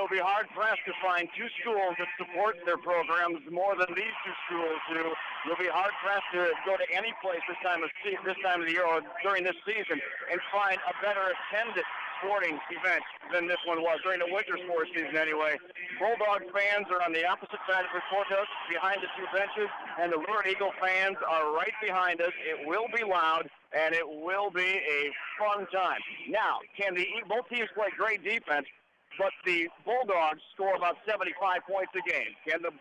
you'll be hard-pressed to find two schools that support their programs more than these two schools do. You'll be hard-pressed to go to any place this time of the year or during this season and find a better attended sporting event than this one was during the winter sports season anyway. Bulldog fans are on the opposite side of the courthouse behind the two benches, and the Lurid Eagle fans are right behind us. It will be loud, and it will be a fun time. Now, both teams play great defense, but the Bulldogs score about 75 points a game. Can the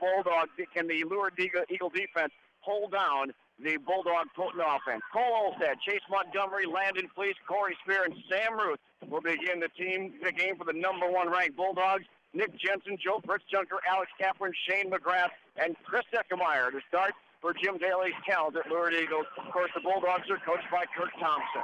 Lurid Eagle defense hold down the Bulldog potent offense? Cole Olstad, Chase Montgomery, Landon Fleece, Corey Spear, and Sam Ruth will begin the game for the number one ranked Bulldogs. Nick Jensen, Joe Fritzjunker, Alex Kaplan, Shane McGrath, and Chris Eckemeyer to start for Jim Daly's Cows at Lurid Eagles. Of course, the Bulldogs are coached by Kirk Thompson.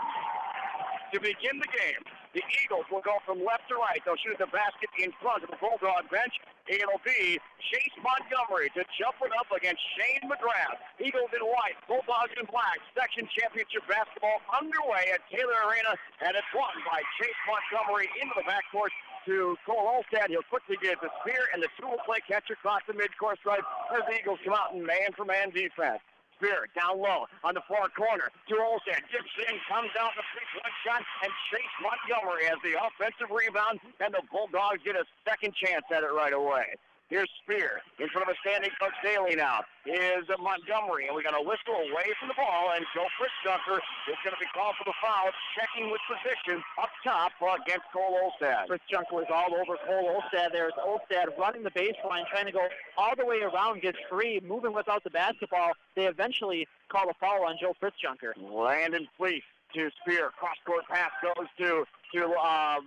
To begin the game, the Eagles will go from left to right. They'll shoot the basket in front of the Bulldog bench. It'll be Chase Montgomery to jump it up against Shane McGrath. Eagles in white, Bulldogs in black. Section championship basketball underway at Taylor Arena, and it's won by Chase Montgomery into the backcourt to Cole Olstad. He'll quickly get the Spear, and the two will play catch across the midcourt stripe as the Eagles come out in man-for-man defense. Spear down low on the far corner to Olstad. Dips in, comes out the three-point shot, and Chase Montgomery has the offensive rebound, and the Bulldogs get a second chance at it right away. Here's Spear in front of a standing Coach Daly now. Is Montgomery, and we got a whistle away from the ball, and Joe Fritzjunker is going to be called for the foul, checking with position up top against Cole Olstad. Fritzjunker was all over Cole Olstad. There's Olstad running the baseline, trying to go all the way around, gets free, moving without the basketball. They eventually call a foul on Joe Fritzjunker. Landon Fleece to Spear. Cross-court pass goes to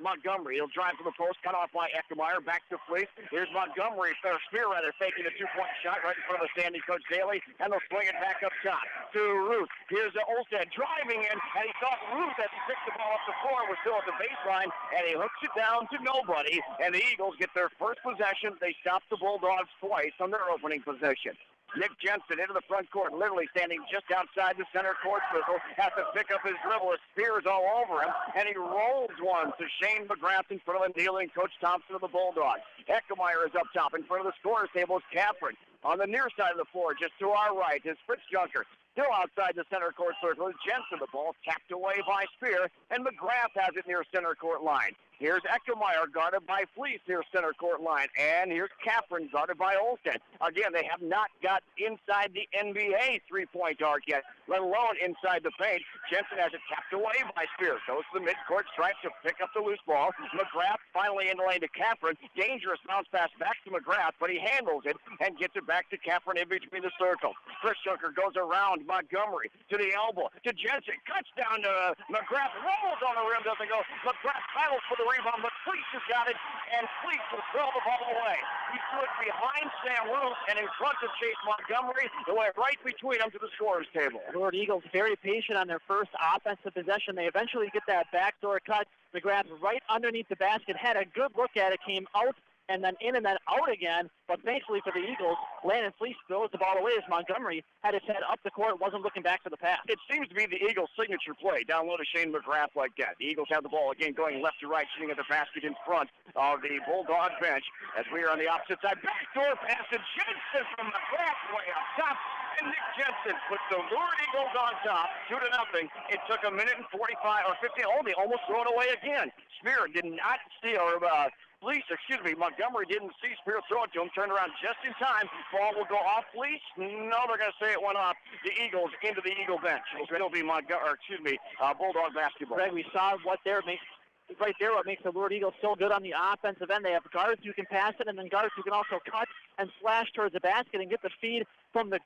Montgomery. He'll drive to the post, cut off by Eckemeyer. Back to Fleece. Here's Montgomery, or Spear rather, faking a two-point shot right in front of the standing Coach Daly, and they'll swing it back up top to Ruth. Here's Olstad driving in, and he thought Ruth, as he picked the ball up the floor, was still at the baseline, and he hooks it down to nobody, and the Eagles get their first possession. They stop the Bulldogs twice on their opening possession. Nick Jensen into the front court, literally standing just outside the center court circle, has to pick up his dribble. His Spears all over him, and he rolls one to Shane McGrath in front of him, dealing Coach Thompson of the Bulldogs. Eckemeyer is up top. In front of the scorer's table is Kaplan. On the near side of the floor, just to our right, is Fritzjunker. Still outside the center court circle is Jensen. The ball tapped away by Spear, and McGrath has it near center court line. Here's Eckemeyer guarded by Fleece near center court line, and here's Kaplan guarded by Olstad. Again, they have not got inside the NBA three-point arc yet, let alone inside the paint. Jensen has it tapped away by Spear. Goes to the midcourt stripe to pick up the loose ball. McGrath finally in the lane to Kaplan. Dangerous bounce pass back to McGrath, but he handles it and gets it back to Kaplan in between the circle. Fritzjunker goes around Montgomery to the elbow to Jensen. Cuts down to McGrath. Rolls on the rim, doesn't go. McGrath battles for the rebound, but Fleece has got it, and Fleece will throw the ball away. He threw it behind Sam Ruth and in front of Chase Montgomery. It went right between them to the scorer's table. Lurid Eagles very patient on their first offensive possession. They eventually get that backdoor cut. McGrath right underneath the basket, had a good look at it, came out and then in and then out again. But thankfully for the Eagles, Landon Fleece throws the ball away as Montgomery had his head up the court, wasn't looking back for the pass. It seems to be the Eagles' signature play, down low to Shane McGrath like that. The Eagles have the ball again going left to right, shooting at the basket in front of the Bulldog bench as we are on the opposite side. Backdoor pass to Jensen from McGrath way up top. And Nick Jensen puts the Lurid Eagles on top, 2-0. It took a minute and 45 or 50. Oh, they almost throw it away again. Spear did not see, Montgomery didn't see Spear throw it to him. Turned around just in time. Ball will go off Fleece. No, they're going to say it went off the Eagles into the Eagle bench. It'll be Bulldog basketball. Greg, we saw what makes the Lurid Eagles so good on the offensive end. They have guards who can pass it, and then guards who can also cut and slash towards the basket and get the feed from the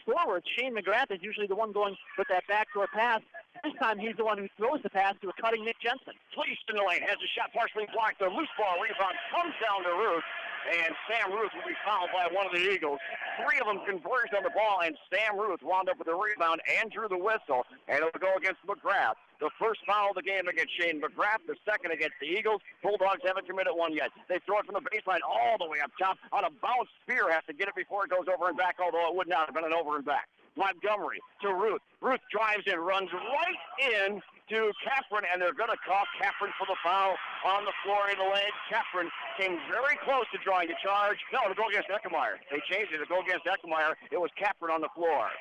forward. Shane McGrath is usually the one going with that backdoor pass. This time he's the one who throws the pass to a cutting Nick Jensen. Fleece in the lane, has a shot partially blocked. The loose ball rebound comes down to Ruth, and Sam Ruth will be fouled by one of the Eagles. Three of them converged on the ball, and Sam Ruth wound up with the rebound and drew the whistle, and it'll go against McGrath. The first foul of the game against Shane McGrath, the second against the Eagles. Bulldogs haven't committed one yet. They throw it from the baseline all the way up top. On a bounce, Spear has to get it before it goes over and back, although it would not have been an over and back. Montgomery to Ruth. Ruth drives in, runs right in to Capron, and they're going to call Capron for the foul on the floor in the lane. Capron came very close to drawing the charge. No, to go against Eckemeyer. They changed it to go against Eckemeyer. It was Capron on the floor.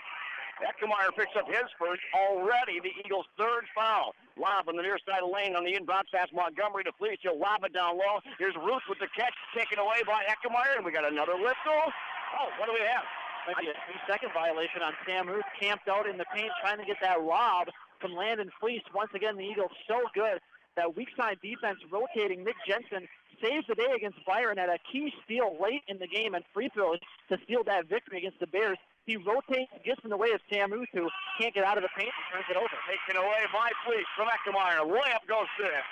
Eckemeyer picks up his first, already the Eagles' third foul. Lob on the near side of the lane on the inbound pass. Montgomery to Fleece. He'll lob it down low. Here's Ruth with the catch, taken away by Eckemeyer, and we got another whistle. Oh, what do we have? Might be a 3-second violation on Sam Ruth, camped out in the paint trying to get that lob from Landon Fleece. Once again, the Eagles so good. That weak side defense rotating. Nick Jensen saves the day against Byron at a key steal late in the game and free throws to steal that victory against the Bears. He rotates, gets in the way of Sam Ruth, who can't get out of the paint and turns it over. Taken away by Fleece from Eckemeyer. Layup goes to him.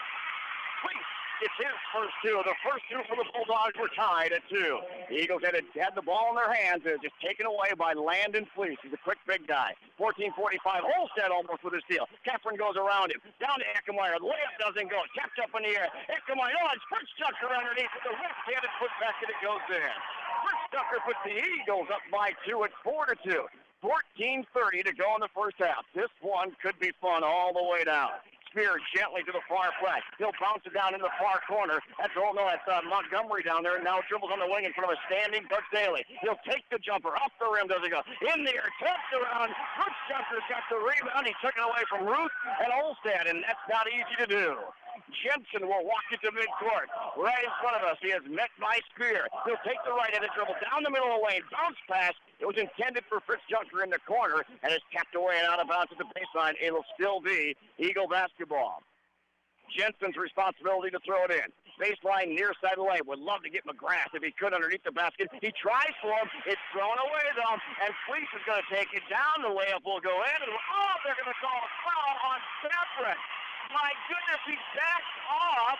Fleece. It's his first two. The first two for the Bulldogs were tied at 2. The Eagles had the ball in their hands. It was just taken away by Landon Fleece. He's a quick, big guy. 14:45. Olstead almost with his steal. Capron goes around him. Down to Eckemeyer. The layup doesn't go. Tapped up in the air. Eckemeyer. Oh, it's Fritz Tucker underneath with the left-handed putback, and it goes in. Fritz Tucker puts the Eagles up by 2 at 4-2. 14:30 to go in the first half. This one could be fun all the way down. Spear gently to the far flat. He'll bounce it down in the far corner. That's Montgomery down there, and now dribbles on the wing in front of a standing Coach Daly. He'll take the jumper. Off the rim does he go. In the air, taps around. Coach Tucker's got the rebound. He took it away from Ruth and Olstead, and that's not easy to do. Jensen will walk it to midcourt. Right in front of us, he is met by Spear. He'll take the right-handed dribble down the middle of the lane. Bounce pass. It was intended for Fritz Junker in the corner, and is tapped away and out of bounds at the baseline. It'll still be Eagle basketball. Jensen's responsibility to throw it in. Baseline near side of the lane. Would love to get McGrath if he could underneath the basket. He tries for him. It's thrown away, though, and Fleece is going to take it down. The layup will go in. And, they're going to call a foul on Capron. My goodness, he backed off.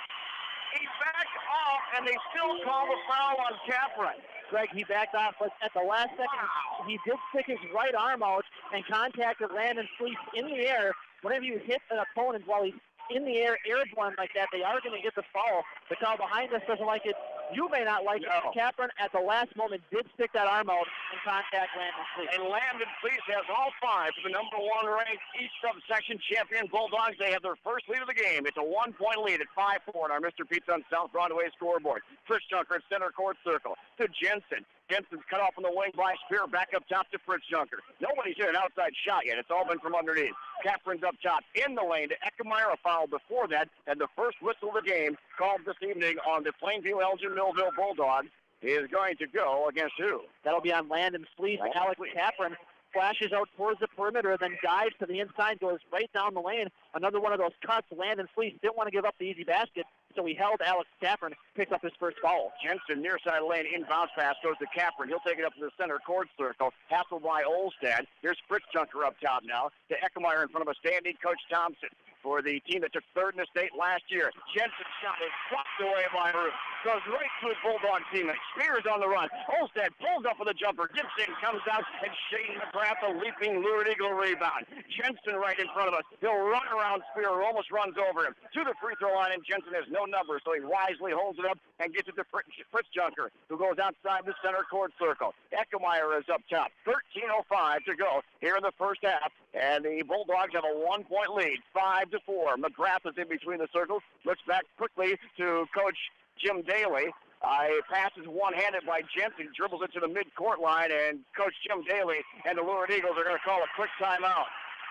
He backed off, and they still call the foul on Capron. Greg, he backed off, but at the last second, he did stick his right arm out and contacted Landon Fleece in the air. Whenever you hit an opponent while he's in the air, airborne like that, they are going to get the foul. The call behind us doesn't like it. You may not like it. Capron, at the last moment, did stick that arm out and contact Landon Fleece. And Landon Fleece has all 5 for the number 1 ranked East Subsection champion Bulldogs. They have their first lead of the game. It's a 1-point lead at 5-4 on our Mr. Pizza on South Broadway scoreboard. Fritz Junker at center court circle to Jensen. Jensen's cut off on the wing by Spear. Back up top to Fritz Junker. Nobody's hit an outside shot yet. It's all been from underneath. Capron's up top in the lane to Eckemeyer. A foul before that, and the first whistle of the game called this evening on the Plainview Elgin Millville Bulldogs is going to go against who? That'll be on Landon Fleece. Alex Capron flashes out towards the perimeter, then dives to the inside, goes right down the lane. Another one of those cuts. Landon Fleece didn't want to give up the easy basket, so he held Alex Capron, picked up his first foul. Jensen, near side lane, inbounds pass, goes to Capron. He'll take it up to the center court circle. Hassled by Olstead. Here's Fritz Junker up top now to Eckemeyer in front of a standing Coach Thompson for the team that took third in the state last year. Jensen's shot is blocked away by Ruth. Goes right to his Bulldog teammate. Spears on the run. Olstead pulls up with a jumper. Gibson comes out, and Shane McGrath, a leaping Lured Eagle rebound. Jensen right in front of us. He'll run around Spear, almost runs over him. To the free throw line, and Jensen has no number, so he wisely holds it up and gets it to Fritz Junker, who goes outside the center court circle. Eckemeyer is up top. 13:05 to go here in the first half, and the Bulldogs have a 1-point lead, 5-4. McGrath is in between the circles. Looks back quickly to Coach Jim Daly. Pass is one-handed by Jensen, dribbles it to the mid-court line, and Coach Jim Daly and the Lured Eagles are going to call a quick timeout.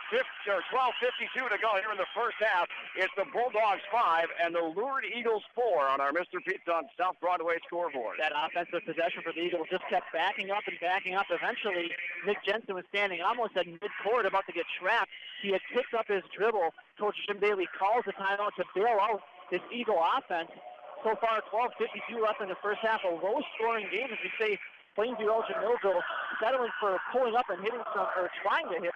12:52 to go here in the first half. It's the Bulldogs 5 and the Lured Eagles 4 on our Mr. Pizza on South Broadway scoreboard. That offensive possession for the Eagles just kept backing up and backing up. Eventually, Nick Jensen was standing almost at midcourt about to get trapped. He had picked up his dribble. Coach Jim Daly calls the timeout to bail out this Eagle offense. So far, 12:52 left in the first half. A low-scoring game, as we say. Plainview Elgin Millville settling for pulling up and hitting trying to hit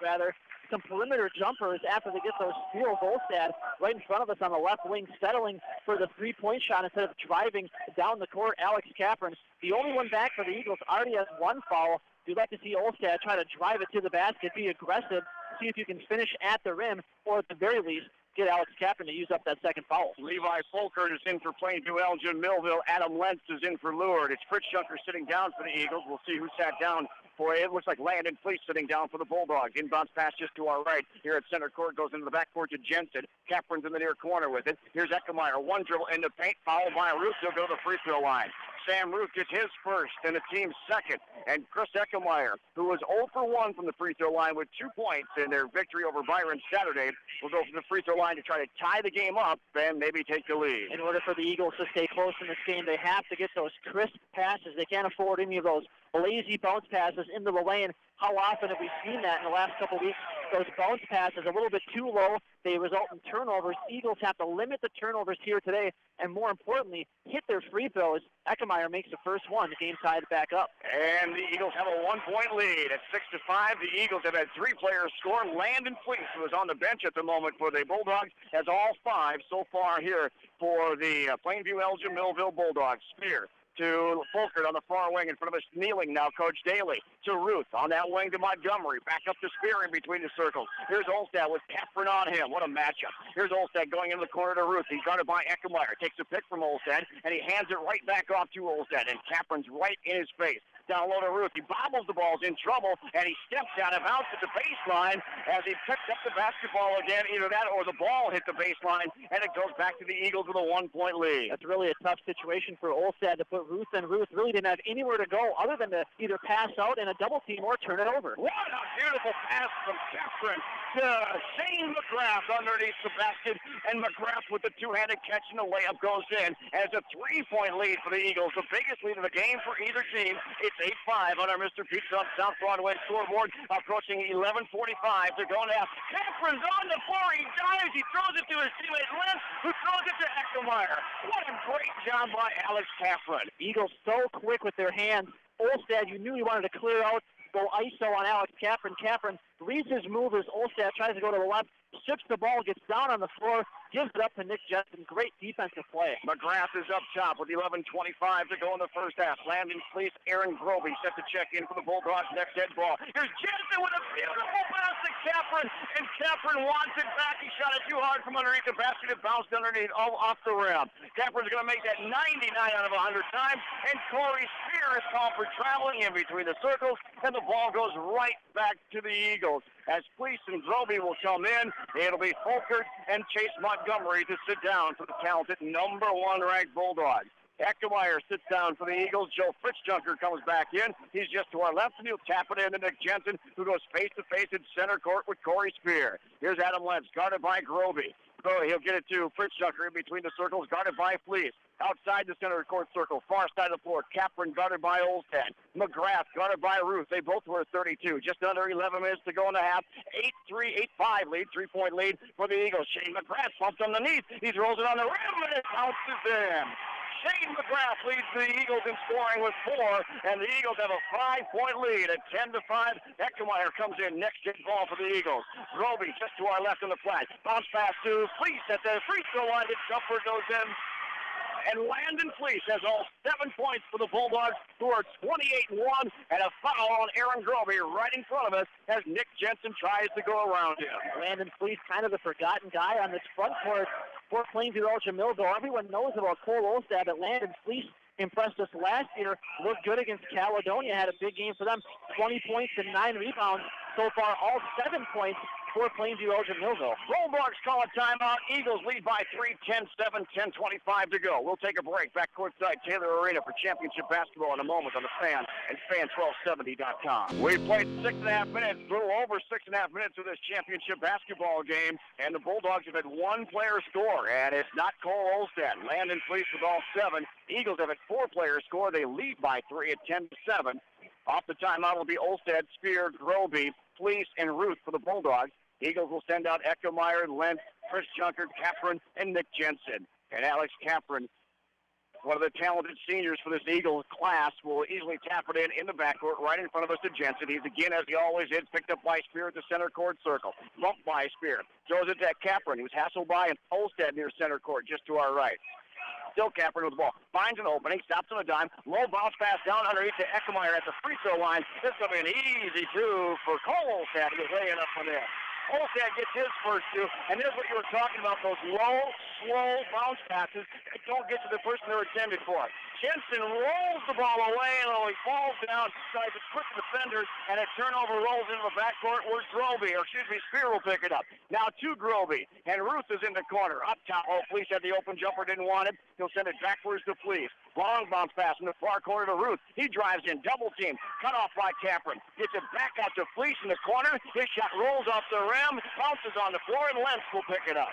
some perimeter jumpers after they get those steals. Olstead right in front of us on the left wing, settling for the three-point shot instead of driving down the court. Alex Capron, the only one back for the Eagles, already has 1 foul. You'd like to see Olstead try to drive it to the basket, be aggressive, see if you can finish at the rim, or at the very least, get Alex Kaplan to use up that second foul. Levi Folkert is in for Plainview Elgin Millville. Adam Lentz is in for Lure. It's Fritz Junker sitting down for the Eagles. We'll see who sat down for it. It looks like Landon Fleece sitting down for the Bulldogs. Inbounds pass just to our right. Here at center court, goes into the backcourt to Jensen. Kaplan's in the near corner with it. Here's Eckemeyer. One dribble into paint, fouled by Ruth. He'll go to the free throw line. Sam Ruth gets his first and the team's second. And Chris Eckemeyer, who was 0 for 1 from the free throw line with 2 points in their victory over Byron Saturday, will go from the free throw line to try to tie the game up and maybe take the lead. In order for the Eagles to stay close in this game, they have to get those crisp passes. They can't afford any of those lazy bounce passes into the lane. How often have we seen that in the last couple of weeks? Those bounce passes a little bit too low. They result in turnovers. Eagles have to limit the turnovers here today, and more importantly, hit their free throws. Eckemeyer makes the first one. The game tied back up. And the Eagles have a 1-point lead at 6-5. The Eagles have had 3 players score. Landon Fleece, who is on the bench at the moment for the Bulldogs, has all 5 so far here for the Plainview Elgin Millville Bulldogs. Spear to Folkert on the far wing in front of us, kneeling now, Coach Daly. To Ruth on that wing to Montgomery. Back up to Spear in between the circles. Here's Olstad with Kaplan on him. What a matchup. Here's Olstad going into the corner to Ruth. He's guarded by Eckemeyer. Takes a pick from Olstad, and he hands it right back off to Olstad, and Kaplan's right in his face. Down low to Ruth. He bobbles the ball's in trouble, and he steps out of bounds at the baseline as he picks up the basketball again. Either that or the ball hit the baseline, and it goes back to the Eagles with a 1-point lead. That's really a tough situation for Olstad to put Ruth in. Ruth really didn't have anywhere to go other than to either pass out in a double team or turn it over. What a beautiful pass from Kaplan to Shane McGrath underneath the basket, and McGrath with the two-handed catch, and the layup goes in. And it's a 3-point lead for the Eagles, the biggest lead of the game for either team. It's 8-5 on our Mr. Pizza on South Broadway scoreboard, approaching 11:45 to go now. Kaplan's on the floor. He dives. He throws it to his teammate Lentz, who throws it to Eckemeyer. What a great job by Alex Kaplan. Eagles so quick with their hands. Olstad, you knew he wanted to clear out, go ISO on Alex Kaplan. Kaplan reads his move as Olstad tries to go to the left, strips the ball, gets down on the floor, gives it up to Nick Jensen. Great defensive play. McGrath is up top with 11:25 to go in the first half. Landon Fleece, Aaron Groby set to check in for the Bulldogs next head ball. Here's Jensen with a beautiful pass to Kaplan, and Kaplan wants it back. He shot it too hard from underneath the basket. It bounced underneath, off the rim. Kaplan's going to make that 99 out of 100 times, and Corey Spear is called for traveling in between the circles, and the ball goes right back to the Eagles. As Fleece and Groby will come in, it'll be Folkert and Chase Montgomery to sit down for the talented number 1 ranked Bulldogs. Eckemeyer sits down for the Eagles. Joe Fritzjunker comes back in. He's just to our left, and he'll tap it in to Nick Jensen, who goes face-to-face in center court with Corey Spear. Here's Adam Lentz, guarded by Groby. He'll get it to Fritzjunker in between the circles, guarded by Fleece. Outside the center court circle, far side of the floor, Kaplan guarded by Olstad. McGrath guarded by Ruth. They both were 32. Just under 11 minutes to go in the half. 8-5 lead, 3-point lead for the Eagles. Shane McGrath bumps underneath. He throws it on the rim, and it bounces in. Shane McGrath leads the Eagles in scoring with 4, and the Eagles have a 5-point lead at 10-5. Eckemeyer comes in next hit ball for the Eagles. Groby just to our left on the flat. Bounce pass to Fleece at the free throw line. His jumper goes in. And Landon Fleece has all 7 points for the Bulldogs, who are 28-1, and a foul on Aaron Groby right in front of us as Nick Jensen tries to go around him. Landon Fleece, kind of the forgotten guy on this front court for Plainview Elgin Millville. Everyone knows about Cole Olstad, but Landon Fleece impressed us last year, looked good against Caledonia, had a big game for them, 20 points and 9 rebounds. So far, all 7 points for Plainview Elgin Millville. Bulldogs call a timeout. Eagles lead by 3, 10-7, 10:25 to go. We'll take a break. Back courtside Taylor Arena for championship basketball in a moment on the Fan and fan1270.com. We played 6.5 minutes, a little over 6.5 minutes of this championship basketball game, and the Bulldogs have had 1 player score, and it's not Cole Olstad. Landon Fleece with all 7. Eagles have had 4 players score. They lead by 3 at 10-7. Off the timeout will be Olstad, Spear, Groby, Fleece, and Ruth for the Bulldogs. Eagles will send out Eckemeyer, Lentz, Chris Junker, Kaplan, and Nick Jensen. And Alex Kaplan, one of the talented seniors for this Eagles class, will easily tap it in the backcourt right in front of us to Jensen. He's again, as he always is, picked up by Spear at the center court circle. Bumped by Spear. Throws it to Kaplan, who's hassled by and Olstad near center court just to our right. Still Kaplan with the ball. Finds an opening, stops on a dime. Low bounce pass down underneath to Eckemeyer at the free throw line. This will be an easy 2 for Cole Olstad. He's laying up from there. Olstad gets his first two, and here's what you were talking about, those low, slow bounce passes that don't get to the person they're intended for. Jensen rolls the ball away, and he falls down beside the quick defenders, and a turnover rolls into the backcourt where Spear will pick it up. Now to Groby, and Ruth is in the corner. Up top, Fleece had the open jumper, didn't want it. He'll send it backwards to Fleece. Long bounce pass in the far corner to Ruth. He drives in, double team, cut off by Capron. Gets it back out to Fleece in the corner. His shot rolls off the rim, bounces on the floor, and Lentz will pick it up.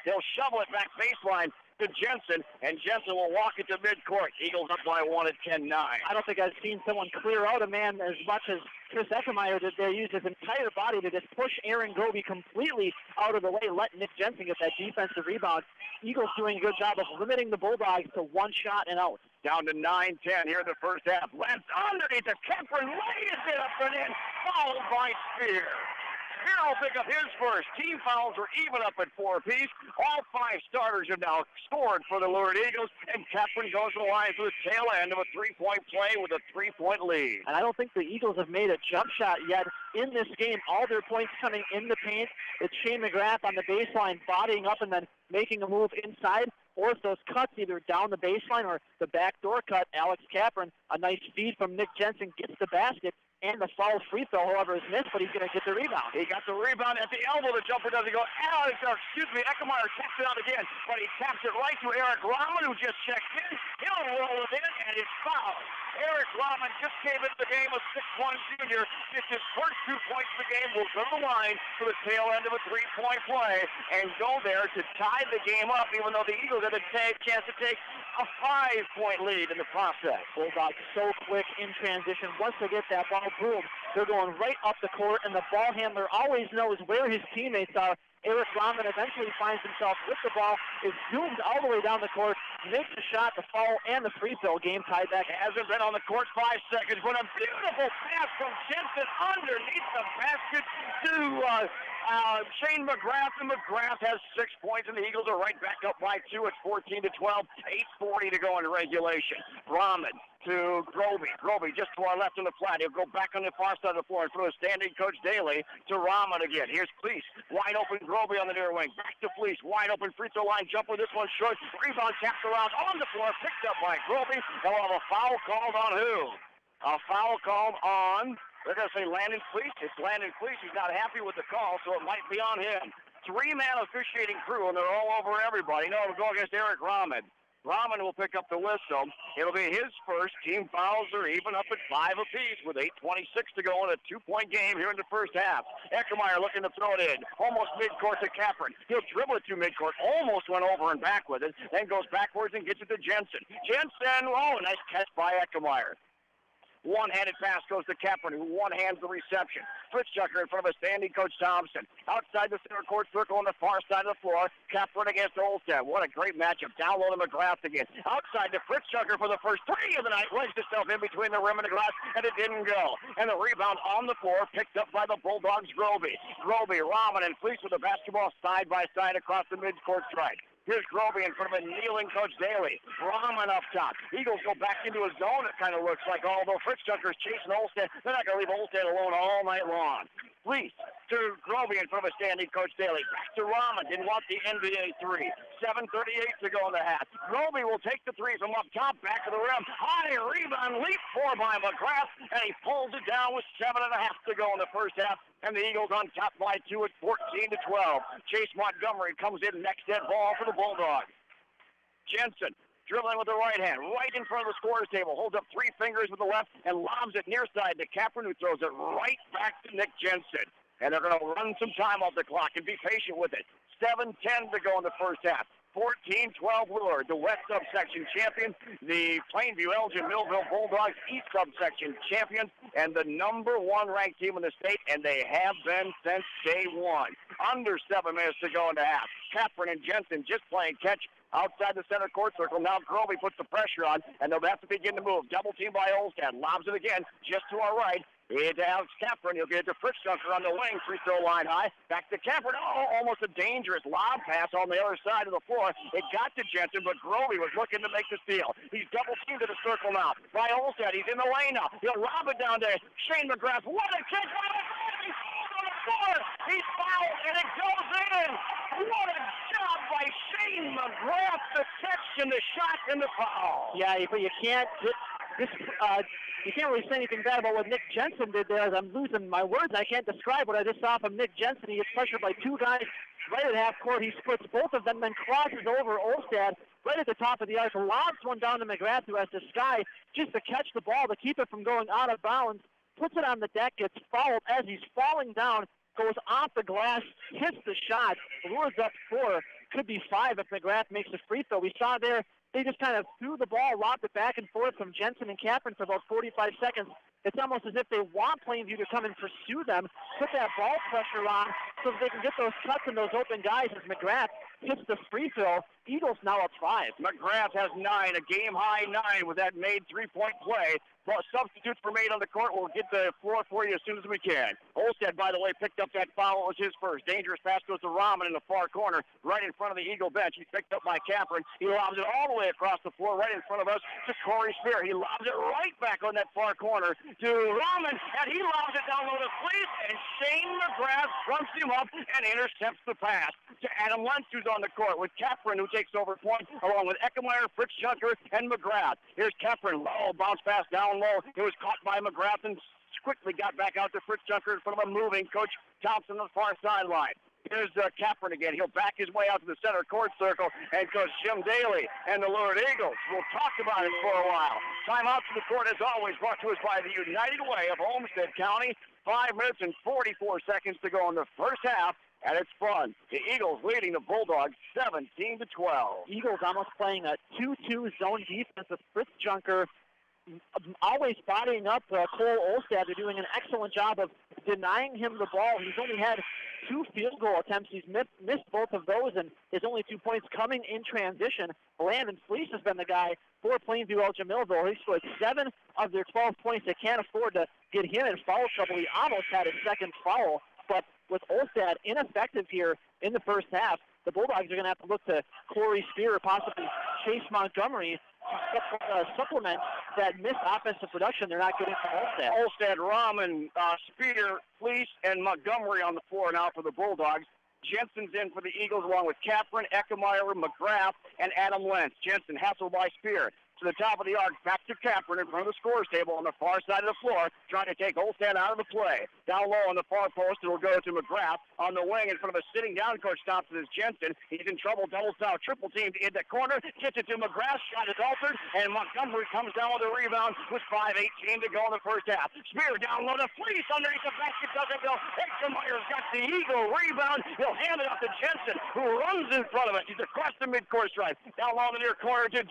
They'll shovel it back baseline to Jensen, and Jensen will walk it to midcourt. Eagles up by 1 at 10-9. I don't think I've seen someone clear out a man as much as Chris Eckermeyer did there. Used his entire body to just push Aaron Groby completely out of the way, let Nick Jensen get that defensive rebound. Eagles doing a good job of limiting the Bulldogs to one shot and out. Down to 9-10 here in the first half. Lentz underneath the Capron, lays it up and in, fouled by Spear. Spear will pick up his first. Team fouls are even up at 4 apiece. All 5 starters have now scored for the Lurid Eagles, and Capron goes to the line for the tail end of a 3-point play with a 3-point lead. And I don't think the Eagles have made a jump shot yet in this game. All their points coming in the paint. It's Shane McGrath on the baseline, bodying up and then making a move inside. Or if those cuts either down the baseline or the backdoor cut, Alex Capron, a nice feed from Nick Jensen, gets the basket. And the foul free throw, however, is missed, but he's going to get the rebound. He got the rebound at the elbow. The jumper doesn't go. Eckermeyer taps it out again, but he taps it right to Eric Rahman, who just checked in. He'll roll it in, and it's fouled. Eric Rahman just came into the game, a 6'1" junior. Just his first 2 points of the game will go to the line for the tail end of a 3-point play and go there to tie the game up, even though the Eagles had a chance to take a 5-point lead in the process. Bulldogs so quick in transition. Once they get that ball, boom, they're going right up the court, and the ball handler always knows where his teammates are. Eric Rahman eventually finds himself with the ball, is zoomed all the way down the court, makes the shot, the foul, and the free throw. Game tied back. Hasn't been on the court 5 seconds, but a beautiful pass from Jensen underneath the basket to Shane McGrath, and McGrath has 6 points, and the Eagles are right back up by 2. It's 14-12, 8:40 to go in regulation. Rahman to Groby. Groby just to our left on the flat. He'll go back on the far side of the floor and throw a standing Coach Daly to Rahman again. Here's Fleece. Wide open Groby on the near wing. Back to Fleece. Wide open free throw line jumper. This one short. Rebound tapped around on the floor. Picked up by Groby. And we'll have a foul called on who? A foul called on, they're going to say Landon Fleece. It's Landon Fleece. He's not happy with the call, so it might be on him. 3-man officiating crew, and they're all over everybody. No, it'll go against Eric Rahman. Rahman will pick up the whistle. It'll be his first. Team fouls are even up at 5 apiece with 8:26 to go in a 2-point game here in the first half. Eckermeyer looking to throw it in. Almost midcourt to Capron. He'll dribble it to midcourt. Almost went over and back with it. Then goes backwards and gets it to Jensen. Jensen, oh, nice catch by Eckermeyer. One-handed pass goes to Capron, who one-hands the reception. Fritzchucker in front of a standing Coach Thompson. Outside the center court circle on the far side of the floor. Capron against Olstad. What a great matchup. Down low to McGrath again. Outside to Fritzchucker for the first 3 of the night. Wedged himself in between the rim and the glass, and it didn't go. And the rebound on the floor picked up by the Bulldogs, Groby. Groby, Rahman, and Fleece with the basketball side by side across the midcourt stripe. Here's Groby in front of a kneeling Coach Daly. Rahman up top. Eagles go back into a zone, it kind of looks like, although Fritzchucker's chasing Olstad. They're not going to leave Olstad alone all night long. Fleece to Groby in front of a standing Coach Daly. Back to Rahman. Didn't want the NBA 3. 7:38 to go in the half. Groby will take the 3 from up top, back of the rim. High rebound, leap 4 by McGrath, and he pulls it down with 7.5 to go in the first half. And the Eagles on top by 2 at 14-12. Chase Montgomery comes in next dead ball for the Bulldogs. Jensen dribbling with the right hand, right in front of the scorer's table, holds up 3 fingers with the left and lobs it near side to Capron, who throws it right back to Nick Jensen. And they're going to run some time off the clock and be patient with it. 7:10 to go in the first half. 14-12 Willard, the West subsection champion, the Plainview Elgin Millville Bulldogs East subsection champions, and the #1 ranked team in the state, and they have been since day one. Under 7 minutes to go in the half. Capron and Jensen just playing catch outside the center court circle. Now Groby puts the pressure on, and they'll have to begin to move. Double team by Olstad. Lobs it again, just to our right. It's Alex Capron. He'll get it to Fritzchucker on the wing. Free throw line high. Back to Capron. Oh, almost a dangerous lob pass on the other side of the floor. It got to Jensen, but Groby was looking to make the steal. He's double teamed to the circle now. By Olstad. He's in the lane now. He'll lob it down to Shane McGrath. What a kick! What a pass! He falls on the floor. He's out, and it goes in. What a job by Shane McGrath, the catch and the shot and the foul. Yeah, but you can't you can't really say anything bad about what Nick Jensen did there. As I'm losing my words, I can't describe what I just saw from Nick Jensen. He gets pressured by two guys right at half court. He splits both of them, then crosses over Olstad right at the top of the arc, lobs one down to McGrath, who has to sky just to catch the ball to keep it from going out of bounds. Puts it on the deck, gets fouled as he's falling down, goes off the glass, hits the shot, lures up 4, could be 5 if McGrath makes a free throw. We saw there, they just kind of threw the ball, lobbed it back and forth from Jensen and Capron for about 45 seconds. It's almost as if they want Plainview to come and pursue them, put that ball pressure on so that they can get those cuts and those open guys as McGrath hits the free throw. Eagles now up 5. McGrath has 9, a game-high 9 with that made three-point play. Well, substitutes were made on the court. We'll get the floor for you as soon as we can. Olstad, by the way, picked up that foul. It was his first. Dangerous pass goes to Rahman in the far corner, right in front of the Eagle bench. He's picked up by Capron. He lobs it all the way across the floor, right in front of us to Corey Spear. He lobs it right back on that far corner to Rahman, and he lobs it down low to Fleece, and Shane McGrath trumps him up and intercepts the pass to Adam Lentz, who's on the court, with Capron, who takes over point, along with Eckemeyer, Fritz Junker, and McGrath. Here's Capron, low bounce pass down low. It was caught by McGrath and quickly got back out to Fritz Junker in front of a moving Coach Thompson on the far sideline. Here's Capron again. He'll back his way out to the center court circle, and Coach Jim Daly and the Lurid Eagles will talk about it for a while. Timeout to the court, as always, brought to us by the United Way of Olmsted County. 5 minutes and 44 seconds to go in the first half, and it's fun. The Eagles leading the Bulldogs 17-12. Eagles almost playing a 2-2 zone defense with Fritz Junker always bodying up Cole Olstad. They're doing an excellent job of denying him the ball. He's only had 2 field goal attempts. He's missed both of those, and his only 2 points coming in transition. Landon Fleece has been the guy for Plainview Elgin Millville. He scored 7 of their 12 points. They can't afford to get him in foul trouble. He almost had his second foul, but with Olstad ineffective here in the first half, the Bulldogs are going to have to look to Corey Spear or possibly Chase Montgomery to supplement that missed offensive production they're not getting from Olstad. Olstad, Rahman, Spear, Fleece, and Montgomery on the floor now for the Bulldogs. Jensen's in for the Eagles along with Capron, Eckemeyer, McGrath, and Adam Lentz. Jensen hassled by Spear. To the top of the arc, back to Capron in front of the scorer's table on the far side of the floor, trying to take Olstad out of the play. Down low on the far post, it will go to McGrath. On the wing in front of a sitting down Coach Thompson is Jensen. He's in trouble, double foul, triple teamed in the corner, gets it to McGrath, shot is altered, and Montgomery comes down with a rebound with 5:18 to go in the first half. Spear down low to Fleece underneath the basket, doesn't go. Eckermeyer's got the Eagle rebound. He'll hand it off to Jensen, who runs in front of it. He's across the midcourt stripe. Down low in the near corner to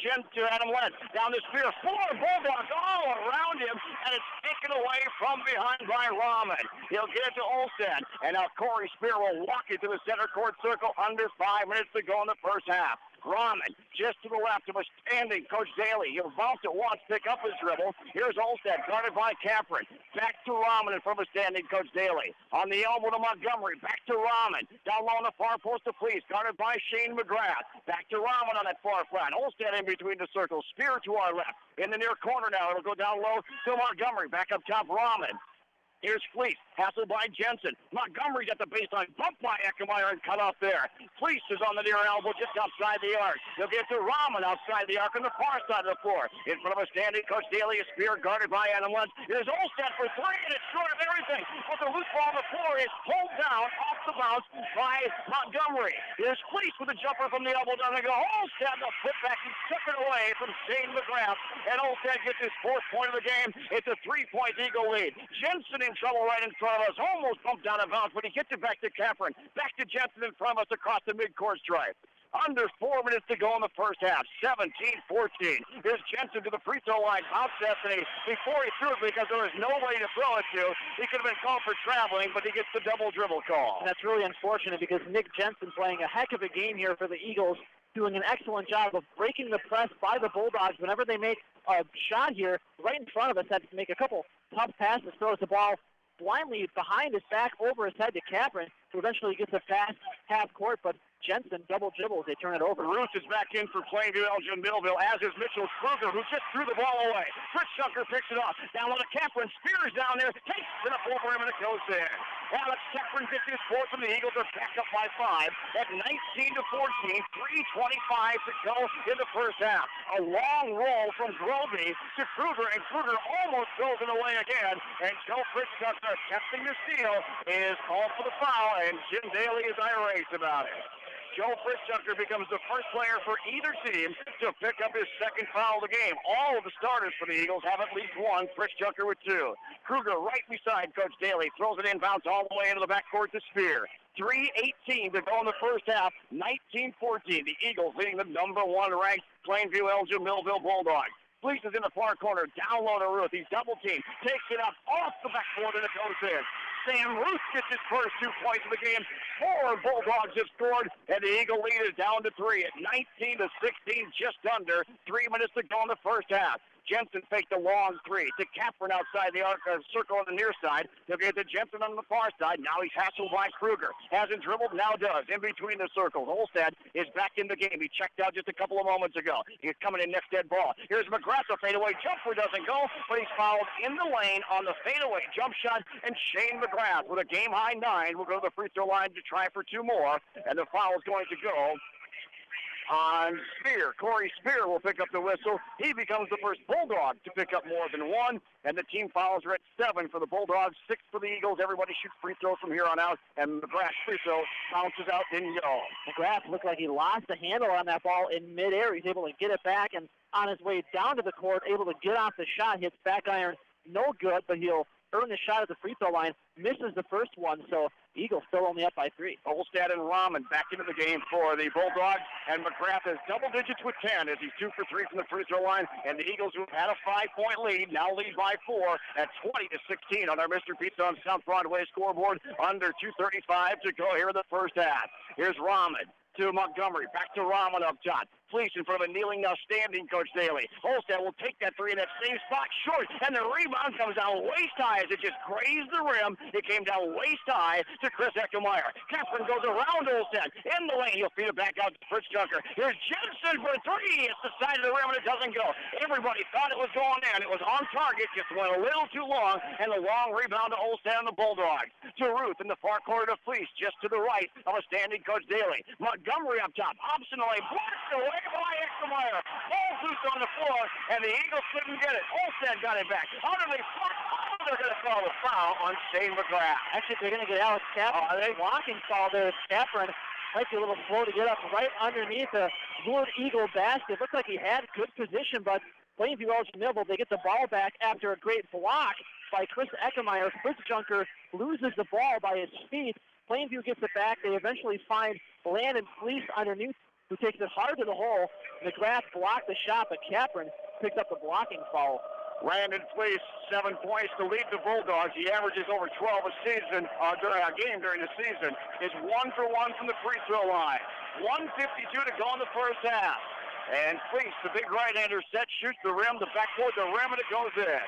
Adam Lentz. Down the Spear, 4 Bulldogs all around him, and it's taken away from behind by Rahman. He'll get it to Olstad, and now Corey Spear will walk it to the center court circle under 5 minutes to go in the first half. Rahman just to the left of a standing Coach Daly. He'll bounce it once, pick up his dribble. Here's Olstad, guarded by Capron. Back to Rahman in front of a standing Coach Daly. On the elbow to Montgomery. Back to Rahman. Down low on the far post to Fleece, guarded by Shane McGrath. Back to Rahman on that far flat. Olstad in between the circles. Spear to our left. In the near corner now. It'll go down low to Montgomery. Back up top, Rahman. Here's Fleece, hassled by Jensen. Montgomery's at the baseline, bumped by Eckemeyer and cut off there. Fleece is on the near elbow just outside the arc. He'll get to Rahman outside the arc on the far side of the floor. In front of a standing Coach Daly, a Spear guarded by Adam Lentz. Here's Olstad for 3, and it's short of everything. But the loose ball on the floor is pulled down off the bounce by Montgomery. Here's Fleece with a jumper from the elbow down and go. Olstad, the putback, he took it away from Shane McGrath. And Olstad gets his 4th point of the game. It's a 3-point Eagle lead. Jensen in trouble right in front of us, almost bumped out of bounds, but he gets it back to Capron. Back to Jensen in front of us across the midcourt stripe. Under 4 minutes to go in the first half, 17-14. Here's Jensen to the free throw line. Bounce Destiny before he threw it because there was nobody to throw it to. He could have been called for traveling, but he gets the double dribble call. And that's really unfortunate because Nick Jensen playing a heck of a game here for the Eagles, doing an excellent job of breaking the press by the Bulldogs. Whenever they make a shot here right in front of us, had to make a couple tough passes, throws the ball blindly behind his back over his head to Capron, who eventually gets a fast half court, but Jensen double dribbles. They turn it over. Ruth is back in for Plainview Elgin Millville, as is Mitchell Kruger, who just threw the ball away. Fritz Junker picks it off. Down on the Capron. Spears down there. Takes it up over him, and it goes there. Alex Shepard gets his fourth, and the Eagles are back up by 5 at 19-14. 3:25 to go in the first half. A long roll from Grovey to Kruger, and Kruger almost throws it away again. And Joe Fritzgunther, attempting to steal, is called for the foul, and Jim Daly is irate about it. Joe Fritzgunther becomes the first player for either team to pick up his second foul of the game. All of the starters for the Eagles have at least one. Fritzgunther with 2. Kruger right beside Coach Daly. Throws it inbounds all the way into the backcourt to Spear. 3:18 to go in the first half. 19-14. The Eagles leading the number 1 ranked Plainview Elgin Millville Bulldogs. Fleece is in the far corner. Down low to Ruth. He's double teamed. Takes it up off the backboard, and it goes in. Sam Ruth gets his first 2 points of the game. 4 Bulldogs have scored, and the Eagle lead is down to 3 at 19-16, just under. 3 minutes to go in the first half. Jensen faked a long 3 to Capron outside the arc circle on the near side. He'll get to Jensen on the far side. Now he's hassled by Kruger. Hasn't dribbled, now does. In between the circles. Olstad is back in the game. He checked out just a couple of moments ago. He's coming in next dead ball. Here's McGrath. A fadeaway jumper doesn't go, but he's fouled in the lane on the fadeaway jump shot. And Shane McGrath with a game-high 9 will go to the free throw line to try for 2 more. And the foul is going to go on Spear. Corey Spear will pick up the whistle. He becomes the first Bulldog to pick up more than 1, and the team fouls are at 7 for the Bulldogs, 6 for the Eagles. Everybody shoots free throws from here on out, and McGrath's free throw bounces out, didn't go. McGrath looked like he lost the handle on that ball in midair. He's able to get it back, and on his way down to the court, able to get off the shot, hits back iron, no good, but he'll earn the shot at the free throw line, misses the first one, so Eagles still only up by 3. Olstad and Rahman back into the game for the Bulldogs, and McGrath is double digits with 10 as he's 2 for 3 from the free throw line, and the Eagles, who had a 5-point lead, now lead by 4 at 20-16 on our Mr. Pizza on South Broadway scoreboard. Under 2:35 to go here in the first half. Here's Rahman to Montgomery, back to Rahman up top. Fleece in front of a kneeling, now standing Coach Daly. Olstad will take that 3 in that same spot, short, and the rebound comes down waist high as it just grazed the rim. It came down waist high to Chris Eckemeyer. Kaplan goes around Olstad. In the lane, he'll feed it back out to Fritzgunther. Here's Jensen for 3. It's the side of the rim, and it doesn't go. Everybody thought it was going in. It was on target, just went a little too long, and the long rebound to Olstad and the Bulldogs. To Ruth in the far corner to Fleece, just to the right of a standing Coach Daly. Montgomery up top, optionally blocked away by Eckemeyer. Ball's loose on the floor, and the Eagles couldn't get it. Olstad got it back. How do they block? Oh, they're going to call the foul on Shane McGrath. Actually, they're going to get Alex Capron. Blocking foul there. Capron might be a little slow to get up right underneath a Blue Eagle basket. Looked like he had good position, but Plainview Elgin Millville, they get the ball back after a great block by Chris Eckemeyer. Fritzgunther loses the ball by his feet. Plainview gets it back. They eventually find Landon Fleece underneath, who takes it hard to the hole. McGrath blocked the shot, but Capron picked up the blocking foul. Landon Fleece, 7 points to lead the Bulldogs. He averages over 12 during a game during the season. Is 1 for 1 from the free throw line. 1:52 to go in the first half. And Fleece, the big right-hander, shoots the rim, the backboard, the rim, and it goes in.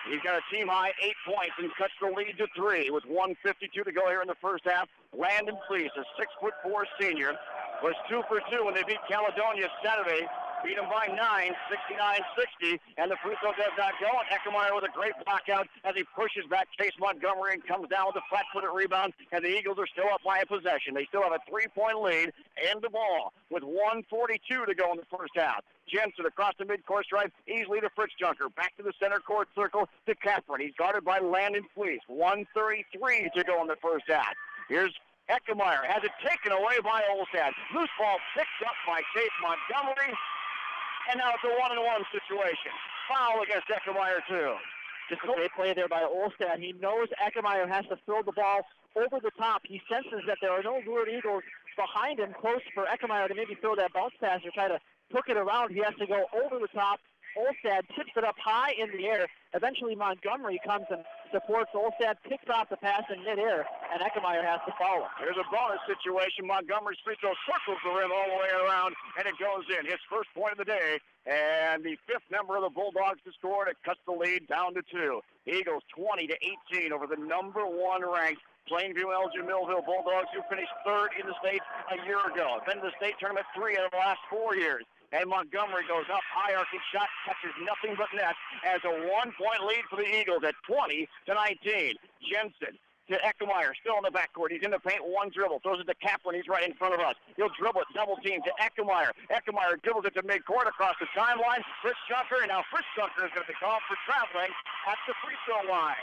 He's got a team-high 8 points and cuts the lead to 3 with 1:52 to go here in the first half. Landon Fleece, a 6'4" senior, was 2 for 2 when they beat Caledonia Saturday. Beat them by 9, 69-60, and the free throw does not go. And Eckemeyer with a great blockout as he pushes back Chase Montgomery and comes down with a flat-footed rebound, and the Eagles are still up by a possession. They still have a 3-point lead and the ball with 1:42 to go in the first half. Jensen across the midcourt stripe, easily to Fritzgunther. Back to the center court circle to Capron. He's guarded by Landon Fleece. 1:33 to go in the first half. Here's Eckemeyer. Has it taken away by Olstad. Loose ball picked up by Chase Montgomery. And now it's a 1-on-1 situation. Foul against Eckemeyer, too. Just a great play there by Olstad. He knows Eckemeyer has to throw the ball over the top. He senses that there are no Lured Eagles behind him close for Eckemeyer to maybe throw that bounce pass or try to hook it around. He has to go over the top. Olstad tips it up high in the air. Eventually Montgomery comes and supports Olstad, picks off the pass in midair, and Eckemeyer has to follow. Here's a bonus situation. Montgomery's free throw circles the rim all the way around, and it goes in. His first point of the day, and the 5th member of the Bulldogs to score. It cuts the lead down to 2. Eagles 20-18 over the number 1 ranked Plainview Elgin Millville Bulldogs, who finished 3rd in the state a year ago. Been to the state tournament 3 out of the last 4 years. And Montgomery goes up, high arcing shot, catches nothing but net as a 1-point lead for the Eagles at 20-19. Jensen to Eckemeyer, still in the backcourt. He's in the paint, one dribble, throws it to Kaplan. He's right in front of us. He'll dribble it, double team to Eckemeyer. Eckemeyer dribbles it to midcourt across the timeline. Fritz Junker, and now Fritz Junker is going to be called for traveling at the free throw line.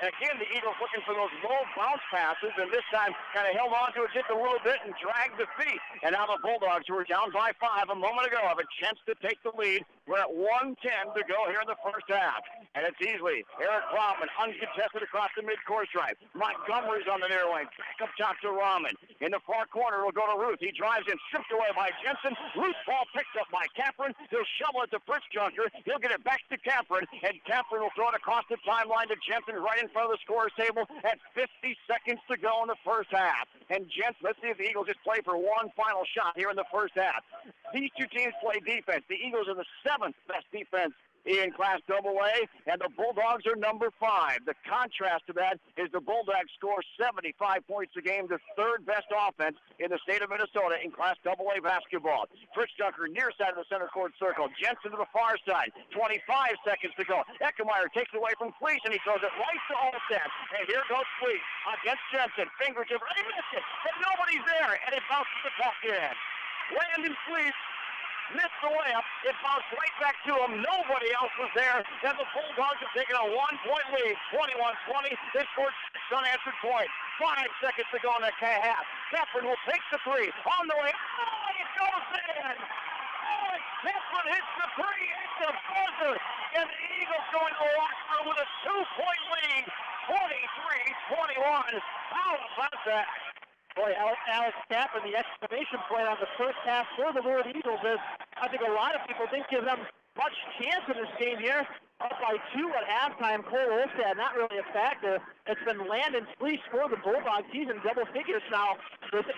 And again, the Eagles looking for those low bounce passes, and this time kind of held on to it just a little bit and dragged the feet. And now the Bulldogs, who were down by 5 a moment ago, have a chance to take the lead. We're at 1:10 to go here in the first half. And it's easily Eric Rahman, uncontested across the midcourt stripe. Montgomery's on the near wing. Back up top to Rahman. In the far corner, will go to Ruth. He drives in, stripped away by Jensen. Ruth ball picked up by Kaplan. He'll shovel it to Fritz Junker. He'll get it back to Kaplan, and Kaplan will throw it across the timeline to Jensen right in front of the scorer's table at 50 seconds to go in the first half. And Jensen, let's see if the Eagles just play for one final shot here in the first half. These two teams play defense. The Eagles are the 7th best defense in Class AA, and the Bulldogs are number 5. The contrast to that is the Bulldogs score 75 points a game, the 3rd best offense in the state of Minnesota in Class AA basketball. Fritz Junker near side of the center court circle. Jensen to the far side. 25 seconds to go. Eckemeyer takes it away from Fleece, and he throws it right to Olstead. And here goes Fleece against Jensen. Fingertip, he missed it, and nobody's there, and it bounces the puck in. Landon Fleece missed the layup. It bounced right back to him. Nobody else was there. Then the Bulldogs have taken a 1-point lead. 21-20. They scored 6 unanswered points. 5 seconds to go in the half. Kaplan will take the 3. On the way. Oh, it goes in. Alex Kaplan hits the 3. It's a buzzer. And the Eagles going to the locker room with a 2-point lead. 23-21. How about that? Boy, Alex Kaplan, the exclamation point on the first half for the Lord Eagles is, I think a lot of people didn't give them much chance in this game here. Up by 2 at halftime. Cole Olstad, not really a factor. It's been Landon Fleece for the Bulldogs. He's in double figures now with 8.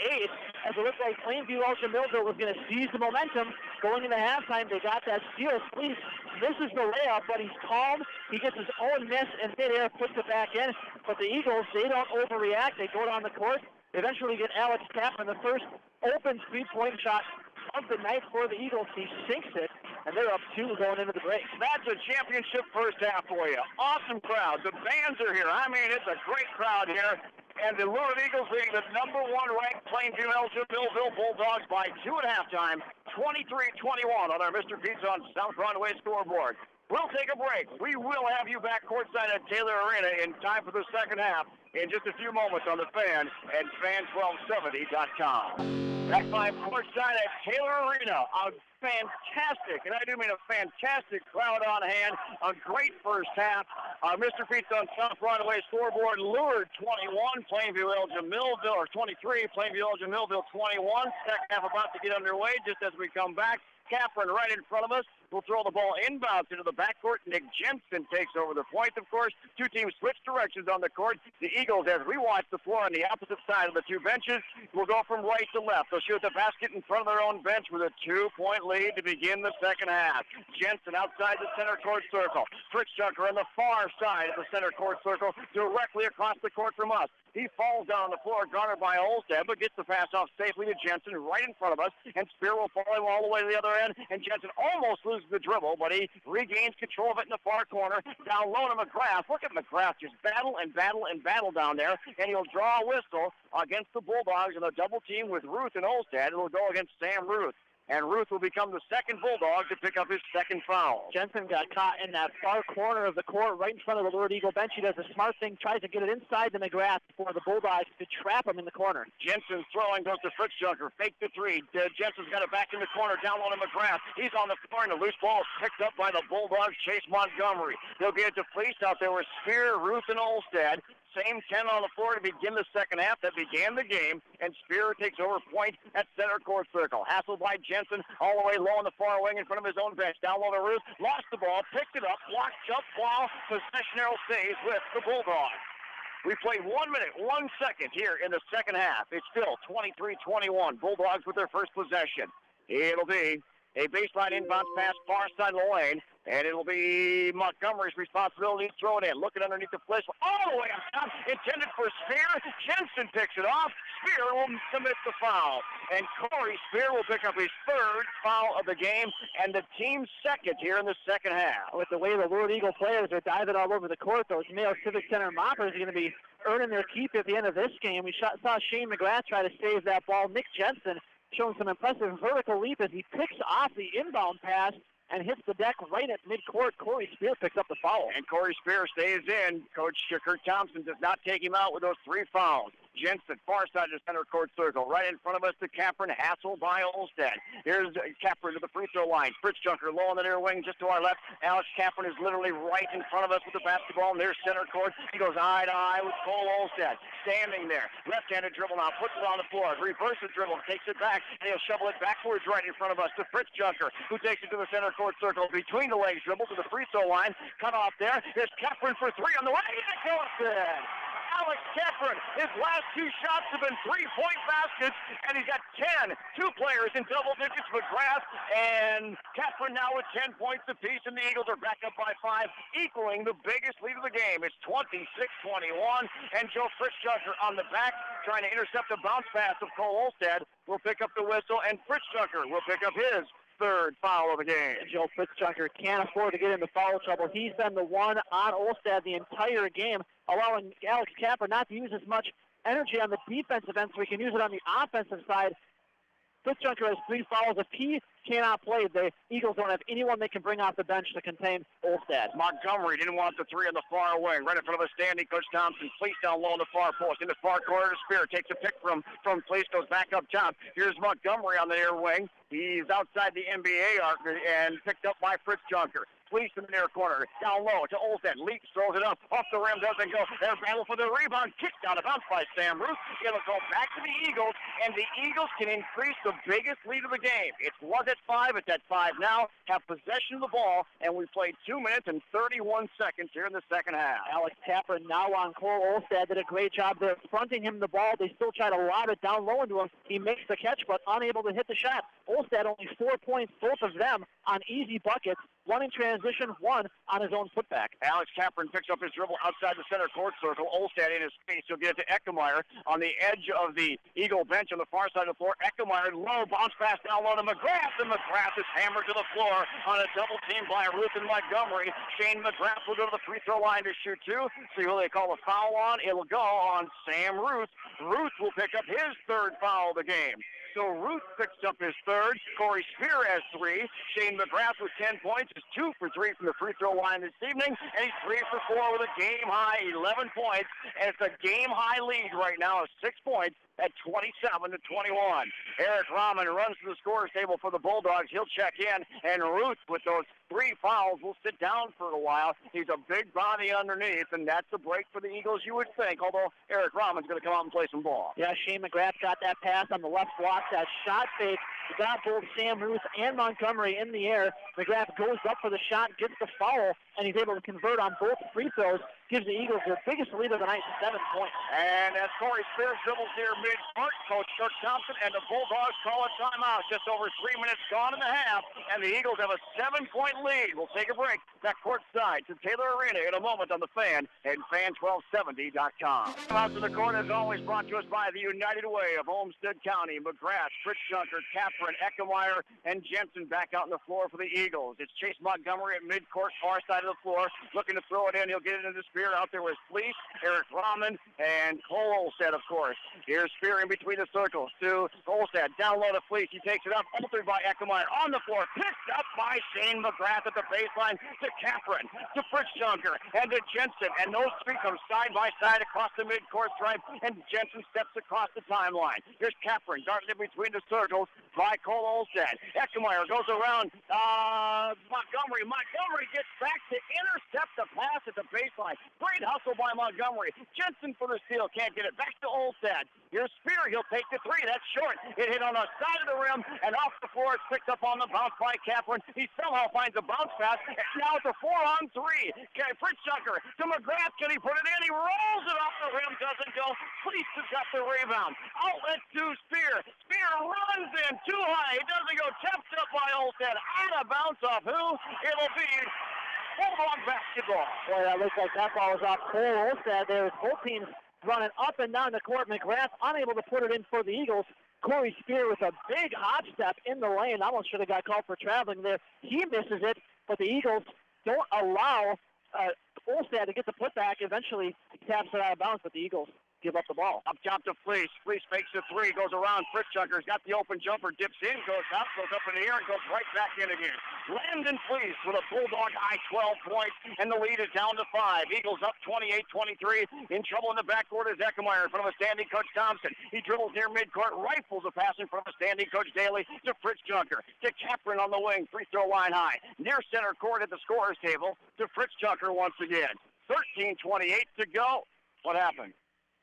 As it looked like Plainview Elgin Millville was going to seize the momentum. Going into halftime, they got that steal. Fleece misses the layup, but he's calm. He gets his own miss and midair, puts it back in. But the Eagles, they don't overreact. They go down the court. Eventually get Alex Kaplan, the first open 3-point shot of the night for the Eagles. He sinks it, and they're up 2 going into the break. That's a championship first half for you. Awesome crowd. The bands are here. I mean, it's a great crowd here. And the Lurid Eagles being the number 1 ranked Plainview Elgin Millville Bulldogs by 2 at halftime, 23-21 on our Mr. Pizza on South Broadway scoreboard. We'll take a break. We will have you back courtside at Taylor Arena in time for the second half in just a few moments on the Fan and fan1270.com. Back by courtside at Taylor Arena. A fantastic, and I do mean a fantastic crowd on hand. A great first half. Mr. Pizza on South Broadway scoreboard. Lured 21, Plainview Elgin Millville, or 23, Plainview Elgin Millville 21. Second half about to get underway just as we come back. Kaplan right in front of us will throw the ball inbounds into the backcourt. Nick Jensen takes over the point, of course. Two teams switch directions on the court. The Eagles, as we watch the floor on the opposite side of the two benches, will go from right to left. They'll shoot the basket in front of their own bench with a 2-point lead to begin the second half. Jensen outside the center court circle. Fritz Junker on the far side of the center court circle, directly across the court from us. He falls down on the floor, garnered by Olstead, but gets the pass off safely to Jensen right in front of us, and Spear will follow him all the way to the other end, and Jensen almost loses the dribble, but he regains control of it in the far corner. Down low to McGrath. Look at McGrath just battle and battle and battle down there, and he'll draw a whistle against the Bulldogs in a double team with Ruth and Olstead. It'll go against Sam Ruth. And Ruth will become the second Bulldog to pick up his second foul. Jensen got caught in that far corner of the court right in front of the Lurid Eagle bench. He does a smart thing, tries to get it inside the McGrath for the Bulldogs to trap him in the corner. Jensen's throwing goes to Fritz Junker. Fake the 3. Jensen's got it back in the corner, down low to McGrath. He's on the floor, and the loose ball is picked up by the Bulldogs, Chase Montgomery. They'll get it to Fleece out there with Spear, Ruth, and Olstead. Same 10 on the floor to begin the second half that began the game, and Spear takes over point at center court circle. Hassled by Jensen all the way low on the far wing in front of his own bench. Down low to Ruth, lost the ball, picked it up, blocked, jump ball, possession arrow stays with the Bulldogs. We played 1 minute, 1 second here in the second half. It's still 23-21. Bulldogs with their first possession. It'll be A baseline inbounds pass far side of the lane. And it'll be Montgomery's responsibility to throw it in. Looking underneath the flash. All the way up top. Intended for Spear. Jensen picks it off. Spear will commit the foul. And Corey Spear will pick up his third foul of the game and the team's second here in the second half. With the way the Lord Eagle players are diving all over the court, those Mayo Civic Center Moppers are going to be earning their keep at the end of this game. We saw Shane McGrath try to save that ball. Nick Jensen showing some impressive vertical leap as he picks off the inbound pass and hits the deck right at midcourt. Corey Spear picks up the foul. And Corey Spear stays in. Coach Kurt Thompson does not take him out with those 3 fouls. Jensen, far side of the center court circle. Right in front of us to Capron, hassled by Olstad. Here's Capron to the free throw line. Fritz Junker low on the near wing just to our left. Alex Capron is literally right in front of us with the basketball near center court. He goes eye to eye with Cole Olstad. Standing there. Left-handed dribble now. Puts it on the floor. Reverses dribble. Takes it back. And he'll shovel it backwards right in front of us to Fritz Junker, who takes it to the center court circle. Between the legs dribble to the free throw line. Cut off there. Here's Capron for 3 on the way. And it goes good. Alex Capron, his last 2 shots have been 3-point baskets, and he's got 10. 2 players in double digits, McGrath and Capron now with 10 points apiece, and the Eagles are back up by 5, equaling the biggest lead of the game. It's 26-21, and Joe Fritzjunker on the back trying to intercept a bounce pass of Cole Olstad will pick up the whistle, and Fritzjunker will pick up his third foul of the game. Joe Fritzjunker can't afford to get into foul trouble. He's been the one on Olstad the entire game, allowing Alex Capper not to use as much energy on the defensive end so he can use it on the offensive side. Fritzjunker has 3 fouls. If he cannot play, the Eagles don't have anyone they can bring off the bench to contain Olstad. Montgomery didn't want the 3 on the far wing. Right in front of us standing, Coach Thompson. Fleece down low on the far post. In the far corner to Spear. Takes a pick from Fleece. Goes back up top. Here's Montgomery on the near wing. He's outside the NBA arc and picked up by Fritzjunker. Fleece in the near corner, down low to Olstad. Leaps, throws it up, off the rim, doesn't go. There's battle for the rebound, kicked out of bounds by Sam Ruth. It'll go back to the Eagles, and the Eagles can increase the biggest lead of the game. It was at 5, it's at 5 now. Have possession of the ball, and we played 2 minutes and 31 seconds here in the second half. Alex Tapper now on Cole Olstad did a great job there fronting him the ball. They still try to lob it down low into him. He makes the catch, but unable to hit the shot. Olstad only 4 points, both of them on easy buckets. 1 in transition, 1 on his own putback. Alex Capron picks up his dribble outside the center court circle. Olstad in his space. He'll get it to Eckemeyer on the edge of the Eagle bench on the far side of the floor. Eckemeyer low, bounce pass down low to McGrath, and McGrath is hammered to the floor on a double team by Ruth and Montgomery. Shane McGrath will go to the free throw line to shoot 2. See who they call a foul on. It'll go on Sam Ruth. Ruth will pick up his third foul of the game. So Ruth picks up his third. Corey Spear has 3. Shane McGrath with 10 points is 2 for 3 from the free throw line this evening. And he's 3 for 4 with a game-high 11 points. And it's a game-high lead right now of 6 points at 27-21. Eric Rahman runs to the scorer's table for the Bulldogs. He'll check in. And Ruth, with those 3 fouls, will sit down for a while. He's a big body underneath, and that's a break for the Eagles, you would think, although Eric Rahman's going to come out and play some ball. Yeah, Shane McGrath got that pass on the left block, that shot fake. He got both Sam Ruth and Montgomery in the air. McGrath goes up for the shot, gets the foul, and he's able to convert on both free throws. Gives the Eagles their biggest lead of the night, 7 points. And as Corey Spears dribbles near mid-court, Coach Kirk Thompson and the Bulldogs call a timeout. Just over 3 minutes gone in the half, and the Eagles have a 7-point lead. We'll take a break back courtside to Taylor Arena in a moment on the Fan and fan1270.com. Out to the court, as always, brought to us by the United Way of Olmsted County. McGrath, Fritzjunker, Capron, Eckemeyer, and Jensen back out on the floor for the Eagles. It's Chase Montgomery at mid-court, far side of the floor, looking to throw it in. He'll get it into Spear. Out there with Fleece, Eric Rahman, and Cole Olstad, of course. Here's Spear in between the circles to Olstad. Down low to Fleece. He takes it up, altered by Eckemeyer. On the floor, picked up by Shane McGrath at the baseline to Capron, to Fritzjunker, and to Jensen. And those 3 come side by side across the midcourt stripe, and Jensen steps across the timeline. Here's Capron, darting in between the circles by Cole Olstad. Eckemeyer goes around Montgomery. Montgomery gets back to intercept the pass at the baseline. Great hustle by Montgomery. Jensen for the steal. Can't get it. Back to Olstad. Here's Spear. He'll take the three. That's short. It hit on the side of the rim and off the floor. It's picked up on the bounce by Kaplan. He somehow finds a bounce pass. Now it's a 4-on-3. Fritz Junker to McGrath. Can he put it in? He rolls it off the rim. Doesn't go. Fleece has got the rebound. Outlet to Spear. Spear runs in too high. It doesn't go. Tapped up by Olstead. Out of bounce off who? It'll be Bulldog basketball. Boy, that looks like that ball was off Cole Olstead. There's both teams running up and down the court. McGrath unable to put it in for the Eagles. Corey Spear with a big hop step in the lane. Almost should have got called for traveling there. He misses it, but the Eagles don't allow Olstead to get the putback. Eventually, he taps it out of bounds, but the Eagles give up the ball. Up top to Fleece. Fleece fakes the three, goes around Fritz Junker's got the open jumper, dips in, goes out, goes up in the air, and goes right back in again. Landon Fleece with a Bulldog high 12 points, and the lead is down to 5. Eagles up 28-23. In trouble in the backcourt is Eckemeyer in front of a standing Coach Thompson. He dribbles near midcourt, rifles a pass in front of a standing Coach Daly to Fritz Junker. To Kaplan on the wing, free throw line high. Near center court at the scorer's table to Fritz Junker once again. 13:28 to go. What happened?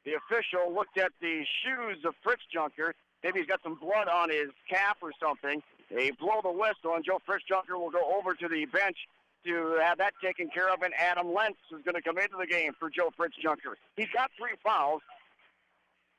The official looked at the shoes of Fritz Junker. Maybe he's got some blood on his calf or something. They blow the whistle, and Joe Fritz Junker will go over to the bench to have that taken care of, and Adam Lentz is going to come into the game for Joe Fritz Junker. He's got 3 fouls,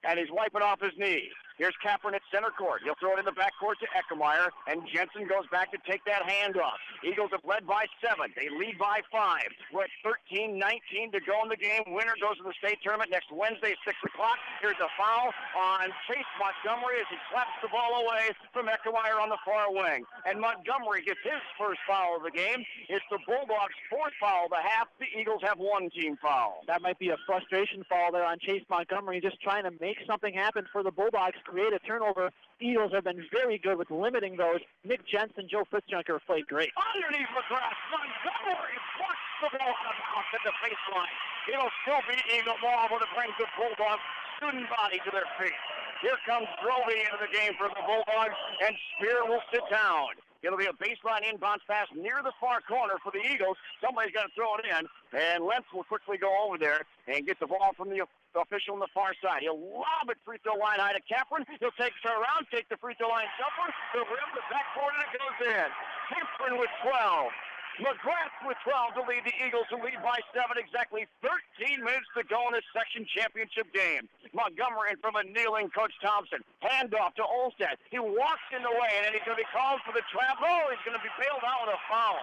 and he's wiping off his knee. Here's Kaplan at center court. He'll throw it in the backcourt to Eckemeyer, and Jensen goes back to take that handoff. Eagles have led by 7. They lead by 5. We're at 13-19 to go in the game. Winner goes to the state tournament next Wednesday, 6 o'clock. Here's a foul on Chase Montgomery as he slaps the ball away from Eckemeyer on the far wing. And Montgomery gets his first foul of the game. It's the Bulldogs' 4th foul of the half. The Eagles have 1 team foul. That might be a frustration foul there on Chase Montgomery, just trying to make something happen for the Bulldogs, create a turnover. Eagles have been very good with limiting those. Nick Jensen, Joe Fritz Junker have played great. Underneath McGrath, Montgomery flucks the ball out of bounds at the baseline. It'll still be Eagle ball, but it brings the Bulldogs student body to their feet. Here comes Grovey into the game for the Bulldogs, and Spear will sit down. It'll be a baseline inbounds pass near the far corner for the Eagles. Somebody's got to throw it in, and Lentz will quickly go over there and get the ball from the official on the far side. He'll lob it free throw line high to Kaplan. He'll turn around, take the free throw line jumper, the rim, the backboard, and it goes in. Kaplan with 12. McGrath with 12 to lead the Eagles, who lead by 7. Exactly 13 minutes to go in this section championship game. Montgomery in front of a kneeling Coach Thompson. Handoff to Olstead. He walks in the way, and then he's going to be called for the trap. Oh, he's going to be bailed out with a foul.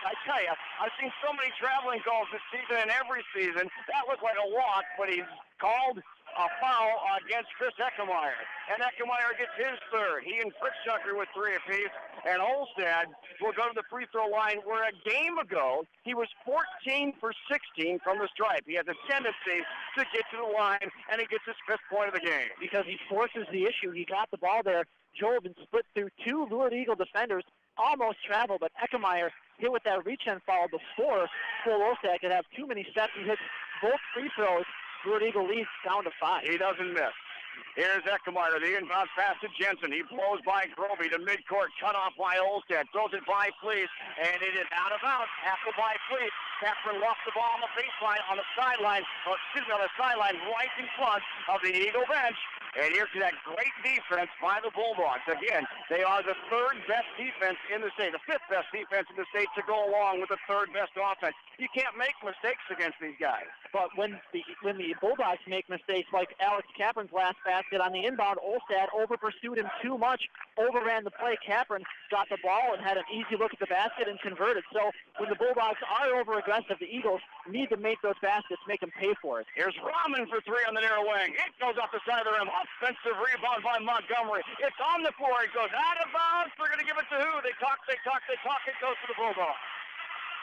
I tell you, I've seen so many traveling calls this season and every season. That looked like a walk, but he's called a foul against Chris Eckemeyer. And Eckemeyer gets his 3rd. He and Fritz Junker with 3 apiece. And Olstead will go to the free throw line where a game ago he was 14 for 16 from the stripe. He has a tendency to get to the line, and he gets his 5th point of the game. Because he forces the issue. He got the ball there. Joe had been split through 2 Lured Eagle defenders, almost traveled, but Eckemeyer hit with that reach-in foul before Cole Olstead could have too many steps. He hits both free throws. Lured Eagle leads down to 5. He doesn't miss. Here's Eckemeyer, the inbound pass to Jensen. He blows by Grovey to midcourt, cut off by Olstead. Throws it by Fleece, and it is out of bounds. Tackled by Fleece. Kaplan lost the ball on the baseline, on the sideline, right in front of the Eagle bench. And here's that great defense by the Bulldogs. Again, they are the 3rd best defense in the state, the 5th best defense in the state to go along with the 3rd best offense. You can't make mistakes against these guys. But when the Bulldogs make mistakes like Alex Kaplan's last basket on the inbound, Olstead over-pursued him too much, overran the play. Kaplan got the ball and had an easy look at the basket and converted. So when the Bulldogs are over-aggressive, the Eagles need to make those baskets, make them pay for it. Here's Rahman for 3 on the near wing. It goes off the side of the rim. Offensive rebound by Montgomery. It's on the floor. It goes out of bounds. They're going to give it to who? They talk. It goes to the Bulldogs.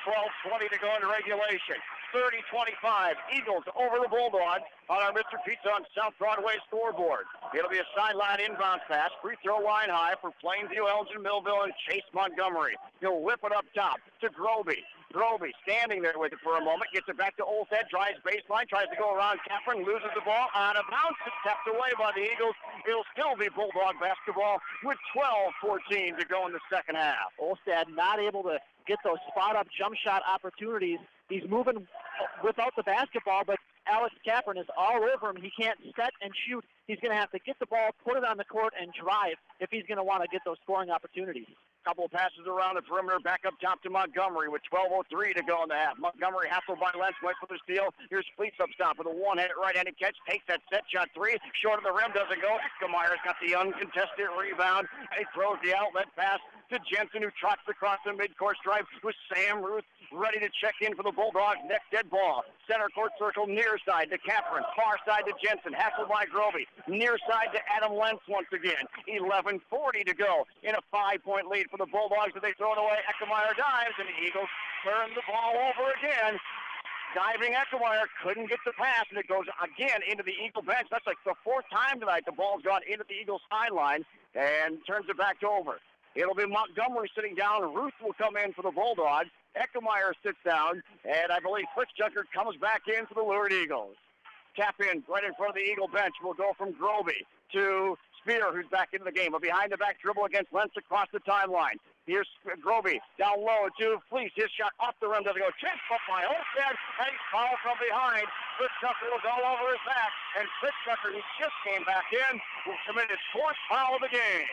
12:20 to go into regulation. 30-25. Eagles over the Bulldogs on our Mr. Pizza on South Broadway scoreboard. It'll be a sideline inbounds pass. Free throw line high for Plainview, Elgin, Millville, and Chase Montgomery. He'll whip it up top to Grovey. Grovey standing there with it for a moment. Gets it back to Olstead. Drives baseline. Tries to go around Kaplan. Loses the ball. Out of bounds. It's tapped away by the Eagles. It'll still be Bulldog basketball with 12:14 to go in the second half. Olstead not able to get those spot-up jump shot opportunities. He's moving without the basketball, but Alex Capron is all over him. He can't set and shoot. He's going to have to get the ball, put it on the court, and drive if he's going to want to get those scoring opportunities. Couple of passes around the perimeter, back up top to Montgomery with 12:03 to go in the half. Montgomery hassled by Lentz, went for the steal. Here's Fleets up top with a one-handed right-handed catch, takes that set shot three, short of the rim, doesn't go. Eckemeyer's got the uncontested rebound, and he throws the outlet pass to Jensen, who trots across the midcourt stripe with Sam Ruth ready to check in for the Bulldogs. Next dead ball. Center court circle, near side to Capron, far side to Jensen, hassled by Grovey, near side to Adam Lentz once again. 11:40 to go in a 5-point lead for the Bulldogs, but they throw it away. Eckemeier dives, and the Eagles turn the ball over again. Diving Eckemeier couldn't get the pass, and it goes again into the Eagle bench. That's like the fourth time tonight the ball's gone into the Eagle sideline and turns it back over. It'll be Montgomery sitting down. Ruth will come in for the Bulldogs. Eckemeier sits down, and I believe Fritz Junker comes back in for the Lurid Eagles. Tap in right in front of the Eagle bench. We'll go from Grovey to Spear, who's back into the game. A behind-the-back dribble against Lentz across the timeline. Here's Grovey down low to Fleece. His shot off the rim doesn't go. Chip up by Olstead, and he's fouled from behind. Fritz Junker was all over his back, and Fritz Junker, who just came back in, will commit his fourth foul of the game.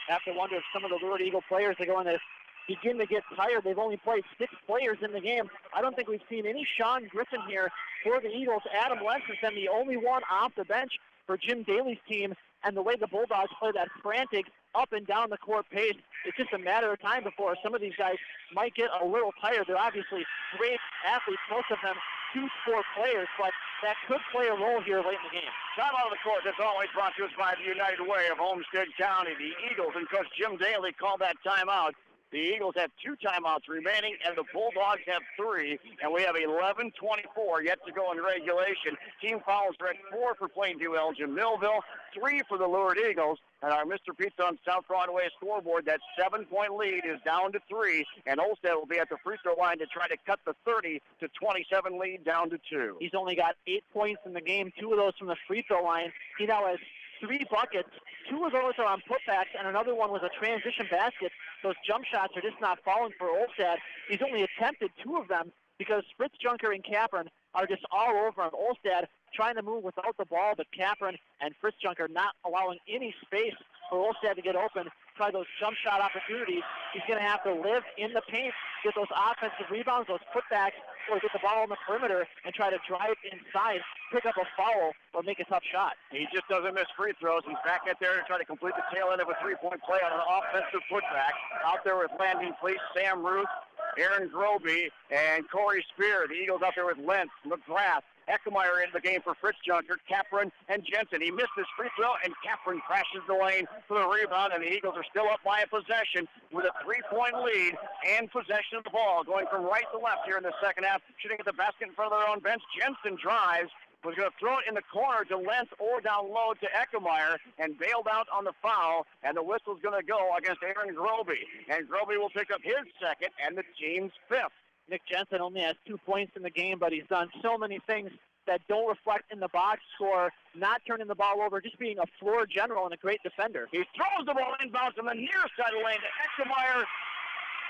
I have to wonder if some of the Lurid Eagle players are going to begin to get tired. They've only played 6 players in the game. I don't think we've seen any Sean Griffin here for the Eagles. Adam Lentz has been the only one off the bench for Jim Daly's team, and the way the Bulldogs play that frantic up and down the court pace, it's just a matter of time before some of these guys might get a little tired. They're obviously great athletes, most of them 2-sport players, but that could play a role here late in the game. Time out of the court, that's always brought to us by the United Way of Homestead County. The Eagles and Coach Jim Daly called that timeout. The Eagles have 2 timeouts remaining, and the Bulldogs have 3, and we have 11:24 yet to go in regulation. Team fouls are at 4 for Plainview Elgin Millville, 3 for the Lurid Eagles, and our Mr. Pizza on South Broadway scoreboard, that 7-point lead is down to 3, and Olstead will be at the free throw line to try to cut the 30-27 lead down to 2. He's only got 8 points in the game, 2 of those from the free throw line. He now has 3 buckets. 2 of those are on putbacks, and another one was a transition basket. Those jump shots are just not falling for Olstead. He's only attempted 2 of them because Fritz Junker and Capron are just all over on Olstead, trying to move without the ball, but Capron and Fritz Junker not allowing any space for Olstead to get open, try those jump shot opportunities. He's going to have to live in the paint, get those offensive rebounds, those putbacks, or get the ball on the perimeter and try to drive inside, pick up a foul, or make a tough shot. He just doesn't miss free throws. He's back out there to try to complete the tail end of a 3-point play on an offensive putback. Out there with Landon Fleece, Sam Ruth, Aaron Grovey, and Corey Spear. The Eagles out there with Lentz, McGrath, Eckemeier into the game for Fritz Junker, Capron, and Jensen. He missed his free throw, and Capron crashes the lane for the rebound, and the Eagles are still up by a possession with a 3-point lead and possession of the ball. Going from right to left here in the second half, shooting at the basket in front of their own bench. Jensen drives, was going to throw it in the corner to Lentz or down low to Eckemeier, and bailed out on the foul, and the whistle's going to go against Aaron Grovey. And Grovey will pick up his second and the team's 5th. Nick Jensen only has 2 points in the game, but he's done so many things that don't reflect in the box score, not turning the ball over, just being a floor general and a great defender. He throws the ball inbounds from the near side of the lane to Eckemeier.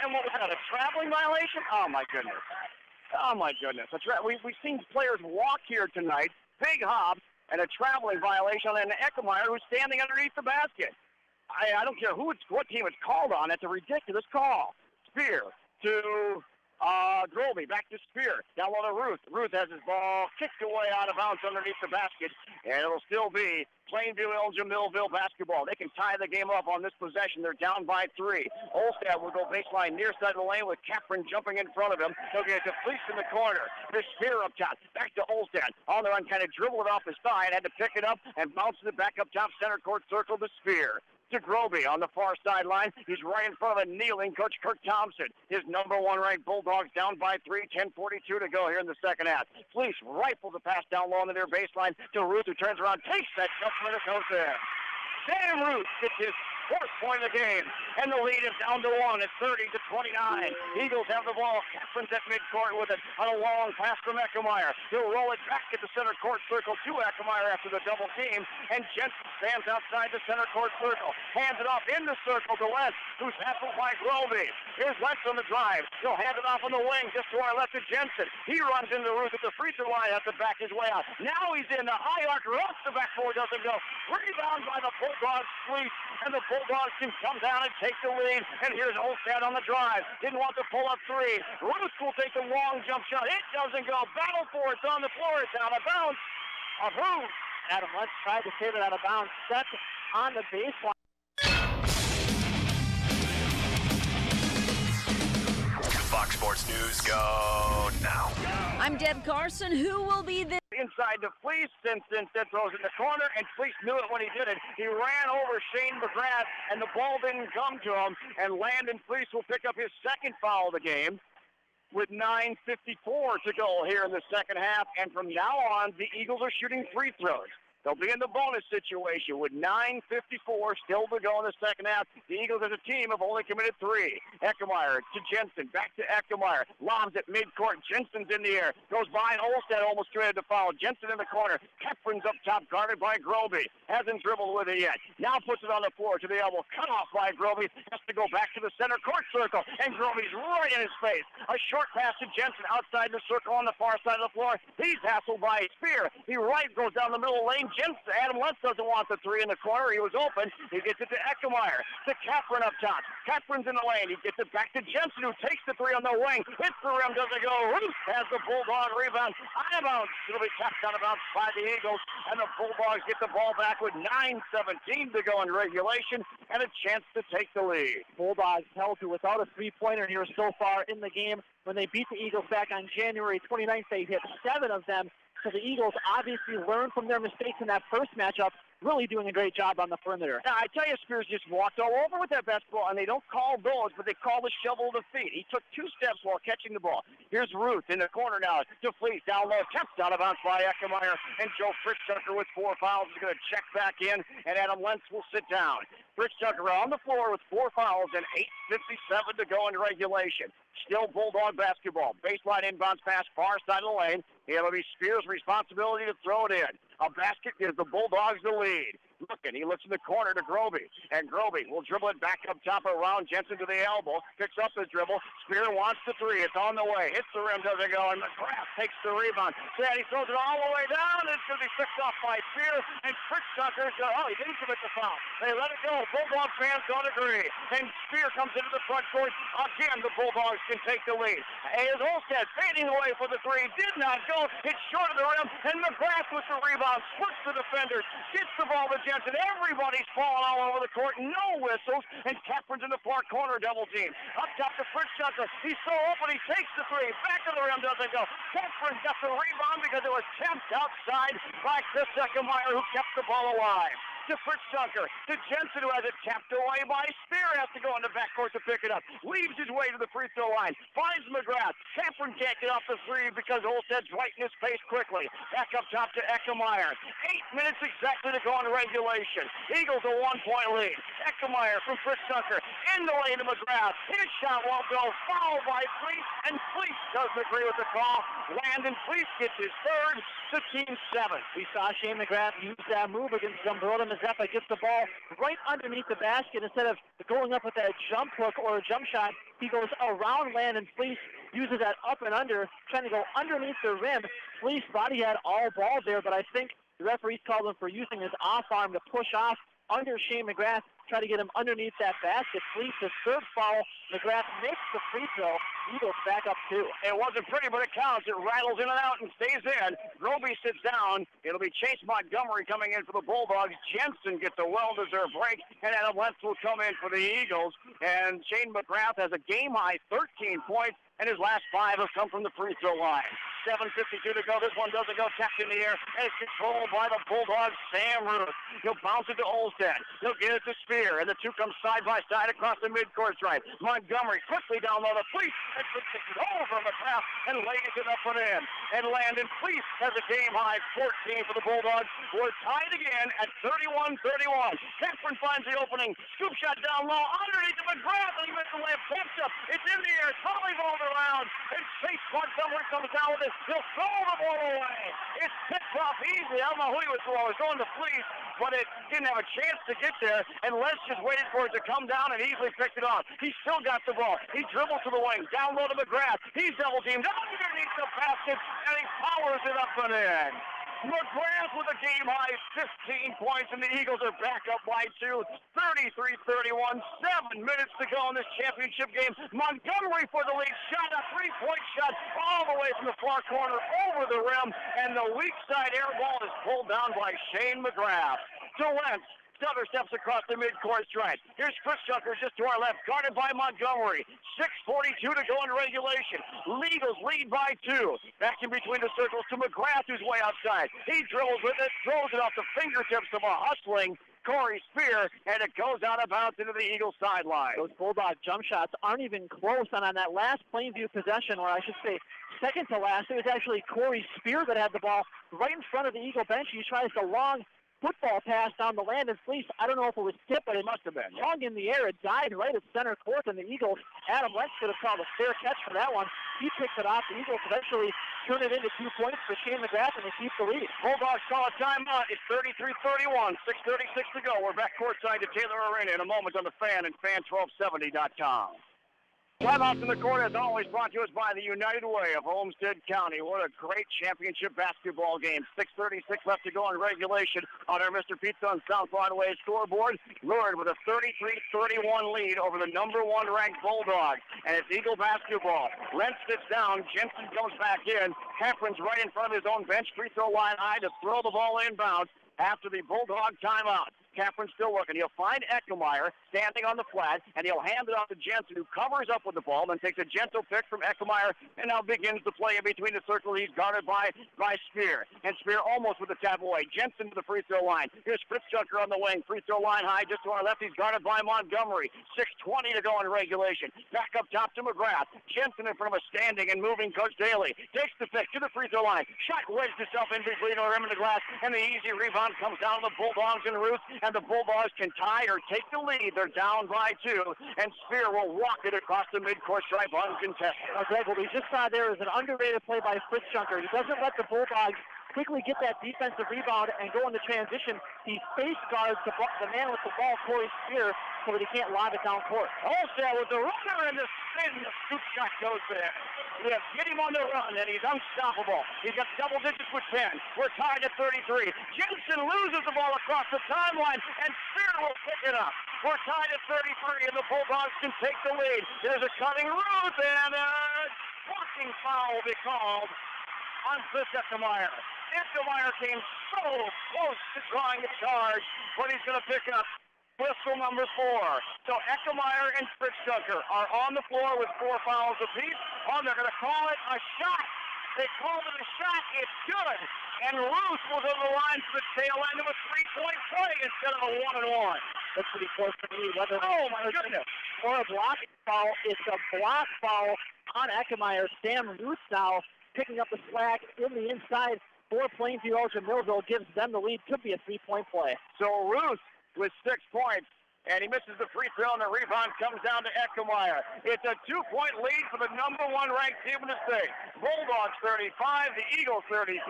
And what was that, a traveling violation? Oh, my goodness. Oh, my goodness. We've seen players walk here tonight, big hops, and a traveling violation on Eckemeier who's standing underneath the basket. I don't care what team it's called on. That's a ridiculous call. Spear to Grovey, back to Spear, down low to Ruth. Ruth has his ball kicked away out of bounds underneath the basket, and it'll still be Plainview Elgin Millville basketball. They can tie the game up on this possession. They're down by 3. Olstead will go baseline near side of the lane with Capron jumping in front of him. He'll get to Fleece in the corner. There's Spear up top, back to Olstead. On the run, kind of dribbled it off his thigh and had to pick it up and bounces it back up top center court circle to Spear. To Grovey on the far sideline. He's right in front of a kneeling Coach Kirk Thompson. His number 1 ranked Bulldogs down by 3, 10:42 to go here in the second half. Fleece rifles the pass down low on the near baseline to Ruth, who turns around, takes that jump and it goes there. Sam Ruth gets his Fourth point of the game. And the lead is down to 1. It's 30-29. Eagles have the ball. Captain's at midcourt with it on a long pass from Eckemeyer. He'll roll it back at the center court circle to Eckemeyer after the double team. And Jensen stands outside the center court circle. Hands it off in the circle to West, who's hassled by Grovey. Here's West on the drive. He'll hand it off on the wing just to our left to Jensen. He runs into Ruth at the free throw line, has to back his way out. Now he's in the high arc, off the backboard, doesn't go. Rebound by the Bulldogs, Fleece, and the Bulldogs can come down and take the lead. And here's Olstad on the drive. Didn't want to pull up three. Ruth will take the long jump shot. It doesn't go. Battle for it's on the floor. It's out of bounds. Of who? Adam Lentz tried to save it out of bounds. Set on the baseline. Fox Sports News go now. I'm Deb Carson. Who will be the inside to Fleece? Simpson throws it in the corner, and Fleece knew it when he did it. He ran over Shane McGrath, and the ball didn't come to him. And Landon Fleece will pick up his second foul of the game with 9:54 to go here in the second half. And from now on, the Eagles are shooting free throws. They'll be in the bonus situation with 9:54 still to go in the second half. The Eagles as a team have only committed 3. Eckemeyer to Jensen, back to Eckemeyer. Lobs at midcourt. Jensen's in the air. Goes by, and Olstad almost committed the foul. Jensen in the corner. Keprin's up top, guarded by Grovey. Hasn't dribbled with it yet. Now puts it on the floor to the elbow. Cut off by Grovey. Has to go back to the center court circle. And Grovey's right in his face. A short pass to Jensen outside the circle on the far side of the floor. He's hassled by Spear. He right goes down the middle lane. Jensen, Adam Lentz doesn't want the three in the corner. He was open. He gets it to Eckemeyer. To Capron up top. Capron's in the lane. He gets it back to Jensen, who takes the three on the wing. Hits the rim, doesn't go. Ruth has the Bulldog rebound. Out of bounds. It'll be tapped out of bounds by the Eagles. And the Bulldogs get the ball back with 9:17 to go in regulation and a chance to take the lead. Bulldogs held to without a three-pointer here so far in the game. When they beat the Eagles back on January 29th, they hit 7 of them. So the Eagles obviously learned from their mistakes in that first matchup, really doing a great job on the perimeter. Now, I tell you, Spears just walked all over with that basketball, and they don't call those, but they call the shovel of the feet. He took 2 steps while catching the ball. Here's Ruth in the corner now to Fleece, down low, kept out of bounds by Eckemeyer, and Joe Fritztucker with 4 fouls is going to check back in, and Adam Lentz will sit down. Fritztucker on the floor with 4 fouls and 8:57 to go in regulation. Still Bulldog basketball. Baseline inbounds pass, far side of the lane. It'll be Spears' responsibility to throw it in. A basket gives the Bulldogs the lead. Looking, he looks in the corner to Grovey, and Grovey will dribble it back up top around Jensen to the elbow, picks up the dribble. Spear wants the three. It's on the way. Hits the rim, doesn't go, and McGrath takes the rebound. Sad, he throws it all the way down. It's going to be picked off by Spear, and Fritztucker's he didn't commit the foul. They let it go. Bulldog fans don't agree. And Spear comes into the front court. Again, the Bulldogs can take the lead. As Olstad fading away for the three. Did not go. It's short of the rim, and McGrath with the rebound. Splits the defenders. Gets the ball to Jensen. Everybody's falling all over the court. No whistles. And Capron's in the far corner, double team. Up top to Fritztucker. He's so open, he takes the three. Back to the rim, doesn't go. Capron got the rebound because it was tapped outside by Chris Eckemeyer, who kept the ball alive. To Fritztucker, to Jensen, who has it tapped away by Spear, has to go in the backcourt to pick it up. Leaves his way to the free throw line. Finds McGrath. Capron can't get off the three because Olsted's right in his face quickly. Back up top to Eckemeyer. 8 minutes exactly to go in regulation. Eagles a 1-point lead. Eckemeyer from Fritztucker in the lane to McGrath. His shot won't go. Foul by Fleece, and Fleece doesn't agree with the call. Landon Fleece gets his third to team 7. We saw Shane McGrath use that move against Zumbrota. Mazeppa gets the ball right underneath the basket. Instead of going up with that jump hook or a jump shot, he goes around Landon Fleece, uses that up and under, trying to go underneath the rim. Fleece thought he had all ball there, but I think the referees called him for using his off arm to push off under Shane McGrath, try to get him underneath that basket. Fleece, his third foul. McGrath makes the free throw. Eagles back up 2. It wasn't pretty, but it counts. It rattles in and out and stays in. Grovey sits down. It'll be Chase Montgomery coming in for the Bulldogs. Jensen gets a well-deserved break, and Adam Lentz will come in for the Eagles. And Shane McGrath has a game-high 13 points, and his last 5 have come from the free throw line. 7:52 to go. This one doesn't go. Tapped in the air. And it's controlled by the Bulldogs, Sam Ruth. He'll bounce it to Olstead. He'll get it to Spear. And the two come side by side across the midcourt stripe. Montgomery quickly down low to Fleece. And Fleece takes it over McGrath and lays it up and in. And Landon Fleece has a game-high 14 for the Bulldogs. We're tied again at 31-31. Catherine finds the opening. Scoop shot down low. Underneath to McGrath. And he missed the layup. Pops up. It's in the air. Totally rolled around. And Chase Montgomery comes down with it. He'll throw the ball away. It's picked off easily. I don't know who he was throwing. It was going to Fleece, but it didn't have a chance to get there. And Les just waited for it to come down and easily picked it off. He still got the ball. He dribbles to the wing. Down low to McGrath. He's double teamed underneath the basket, and he powers it up and in. McGrath with a game-high 15 points, and the Eagles are back up by 2, 33-31. 7 minutes to go in this championship game. Montgomery for the lead. Shot a three-point shot all the way from the far corner over the rim, and the weak side air ball is pulled down by Shane McGrath. To Wentz. Stutter steps across the midcourt stripe. Here's Chris Junker just to our left, guarded by Montgomery. 6:42 to go in regulation. Eagles lead by 2. Back in between the circles to McGrath, who's way outside. He dribbles with it, throws it off the fingertips of a hustling Corey Spear, and it goes out of bounds into the Eagles sideline. Those Bulldog jump shots aren't even close. And on that last Plainview possession, or I should say second to last, it was actually Corey Spear that had the ball right in front of the Eagle bench. He tries the long football pass down the Landon Fleece. I don't know if it was tipped, but it must have been. Hung in the air. It died right at center court, and the Eagles, Adam Wentz could have called a fair catch for that one. He picks it off. The Eagles eventually turn it into 2 points for Shane McGrath, and they keep the lead. Bulldogs call a timeout. It's 33-31. 6:36 to go. We're back courtside to Taylor Arena in a moment on the Fan and Fan1270.com. Timeouts in the court, as always, brought to us by the United Way of Olmsted County. What a great championship basketball game. 6:36 left to go in regulation on our Mr. Pizza on South Broadway scoreboard. Lured with a 33-31 lead over the number 1 ranked Bulldogs. And it's Eagle basketball. Lentz sits down. Jensen comes back in. Heffron's right in front of his own bench. Free throw line high to throw the ball inbounds after the Bulldog timeout. Capron's still working. He'll find Eckemeyer standing on the flat, and he'll hand it off to Jensen, who covers up with the ball, then takes a gentle pick from Eckemeyer, and now begins to play in between the circle. He's guarded by Spear. And Spear almost with the tap away. Jensen to the free throw line. Here's Fritz Junker on the wing. Free throw line high just to our left. He's guarded by Montgomery. 6:20 to go in regulation. Back up top to McGrath. Jensen in front of a standing and moving Coach Daly. Takes the pick to the free throw line. Shot wedged itself in between the rim and the glass, and the easy rebound comes down to the Bulldogs and Ruth. And the Bulldogs can tie or take the lead. They're down by 2, and Spear will walk it across the midcourt stripe uncontested. Greg, what we just saw there is an underrated play by Fritz Junker. He doesn't let the Bulldogs quickly get that defensive rebound and go into transition. He face guards the man with the ball, Corey Spear, so that he can't lob it down court. Olstead with the runner in the spin. The scoop shot goes there. Yeah, get him on the run, and he's unstoppable. He's got double digits with 10. We're tied at 33. Jensen loses the ball across the timeline, and Spear will pick it up. We're tied at 33, and the Bulldogs can take the lead. There's a cutting Ruth, and a walking foul will be called on Chris Eckemeyer. Eckemeyer came so close to drawing a charge, but he's going to pick up whistle number 4. So Eckemeyer and Fritz Junker are on the floor with 4 fouls apiece. They're going to call it a shot. They called it a shot. It's good. And Ruth was on the line for the tail end of a 3-point play instead of a 1-and-1. That's pretty close to me. Oh, my goodness. Or a blocking foul. It's a block foul on Eckemeyer. Sam Ruth now picking up the slack in the inside for Plainview. Elgin Millville gives them the lead. Could be a 3-point play. So Ruth with 6 points, and he misses the free throw, and the rebound comes down to Eckemeyer. It's a 2-point lead for the number 1 ranked team in the state. Bulldogs 35, the Eagles 33.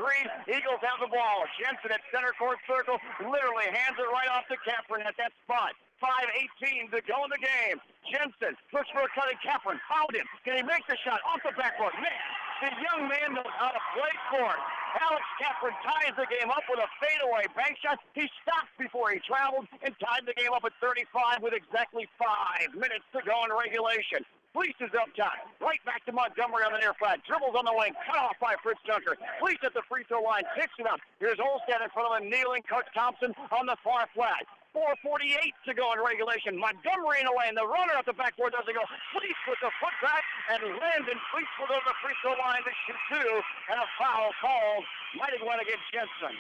Eagles have the ball. Jensen at center court circle literally hands it right off to Capron at that spot. 5:18 to go in the game. Jensen looks for a cutting. Capron found him. Can he make the shot off the backboard? Man, the young man knows how to play sport. Alex Capron ties the game up with a fadeaway bank shot. He stopped before he traveled and tied the game up at 35 with exactly 5 minutes to go in regulation. Fleece is up top. Right back to Montgomery on the near flat. Dribbles on the wing. Cut off by Fritz Junker. Fleece at the free throw line. Picks it up. Here's Olstead in front of him. Kneeling. Coach Thompson on the far flat. 4:48 to go in regulation. Montgomery in the lane. The runner at the backboard doesn't go. Fleece with the foot back, and Landon Fleece will go to the free throw line to shoot two, and a foul called. Might have went against Jensen.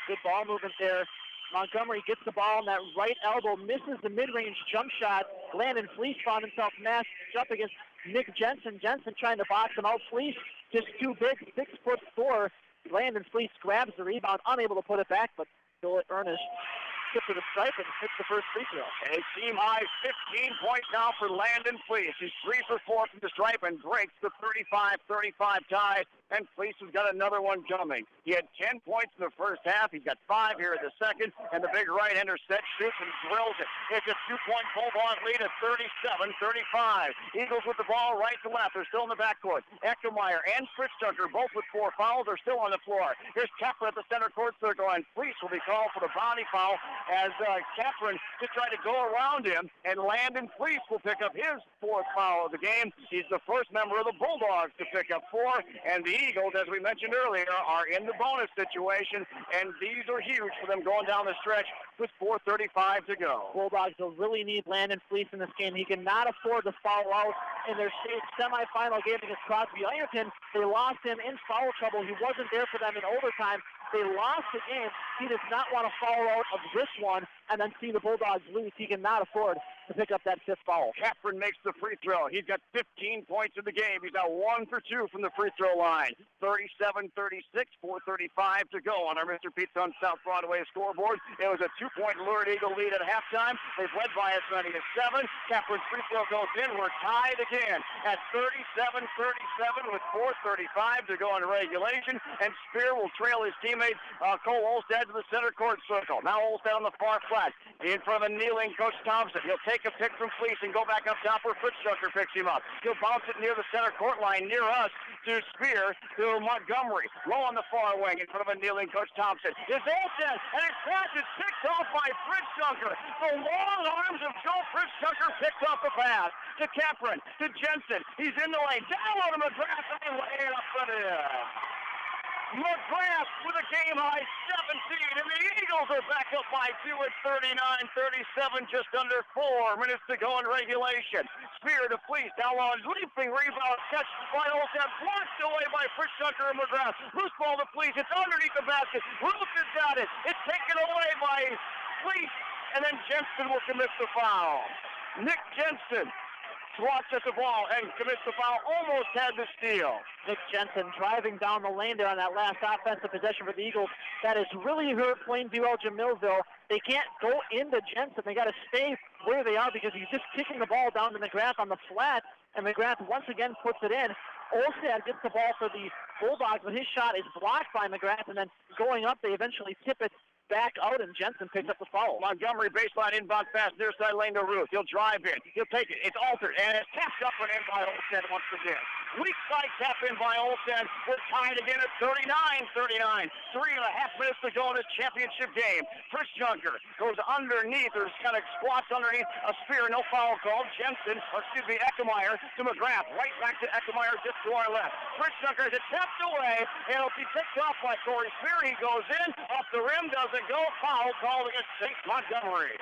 Good ball movement there. Montgomery gets the ball on that right elbow, misses the mid-range jump shot. Landon Fleece found himself matched up against Nick Jensen. Jensen trying to box him out. Fleece just too big, 6'4". Landon Fleece grabs the rebound, unable to put it back, but Philip Ernest tip to the stripe and hits the first free throw. A team high 15 points now for Landon Fleece. He's 3 for 4 from the stripe and breaks the 35-35 tie. And Fleece has got another one coming. He had 10 points in the first half. He's got 5 here in the second. And the big right-hander set, shoots, and drills it. It's a 2-point Bulldog lead at 37-35. Eagles with the ball right to left. They're still in the backcourt. Eckermeyer and Fritz Junker, both with 4 fouls, are still on the floor. Here's Kaplan at the center court circle, and Fleece will be called for the bounty foul as Kaplan just tried to go around him, and Landon Fleece will pick up his 4th foul of the game. He's the first member of the Bulldogs to pick up 4, and the Eagles, as we mentioned earlier, are in the bonus situation, and these are huge for them going down the stretch with 4:35 to go. Bulldogs will really need Landon Fleece in this game. He cannot afford to foul out in their state semifinal game against Crosby Ironton. They lost him in foul trouble. He wasn't there for them in overtime. They lost the game. He does not want to foul out of this one and then see the Bulldogs lose. He cannot afford to pick up that 5th foul. Kaplan makes the free throw. He's got 15 points in the game. He's got 1 for 2 from the free throw line. 37-36, 4:35 to go on our Mr. Pizza on South Broadway scoreboard. It was a 2-point Lurid Eagle lead at halftime. They've led by as many as 7. Kaplan's free throw goes in. We're tied again at 37-37 with 4:35 to go in regulation. And Spear will trail his teammate Cole Olstead to the center court circle. Now Olstead on the far flat in front of a kneeling Coach Thompson. He'll take a pick from Fleece and go back up top where Fritz Junker picks him up. He'll bounce it near the center court line near us to Spear to Montgomery. Low on the far wing in front of a kneeling Coach Thompson. It's Olstead, and his pass is picked off by Fritz Junker. The long arms of Joe Fritz Junker picks off the pass to Kaplan, to Jensen. He's in the lane. Down on him, McGrath, and lay it up and in. McGrath with a game-high 17, and the Eagles are back up by 2 at 39-37, just under 4 minutes to go in regulation. Spear to Fleece, down on leaping rebound, catch by Olstead, blocked away by Fritz Junker and McGrath. Loose ball to Fleece, it's underneath the basket. Ruth has got it. It's taken away by Fleece, and then Jensen will commit the foul. Nick Jensen swats at the ball and commits the foul, almost had the steal. Nick Jensen driving down the lane there on that last offensive possession for the Eagles. That has really hurt Plainview Elgin Millville. They can't go into Jensen. They got to stay where they are because he's just kicking the ball down to McGrath on the flat, and McGrath once again puts it in. Olstead gets the ball for the Bulldogs, but his shot is blocked by McGrath, and then going up, they eventually tip it back out, and Jensen picks up the foul. Montgomery baseline inbound pass near side lane to Ruth. He'll drive in. He'll take it. It's altered, and it's tapped up and in by Olstead once again. Weak side tap in by Olstead. We're tied again at 39-39. 3.5 minutes to go in this championship game. Fritz Junker goes underneath, or kind of squats underneath a Spear. No foul called. Eckermeyer to McGrath. Right back to Eckermeyer just to our left. Fritz Junker is tapped away, and it'll be picked off by Corey Spear. He goes in, off the rim, doesn't go. Foul called against St. Montgomery.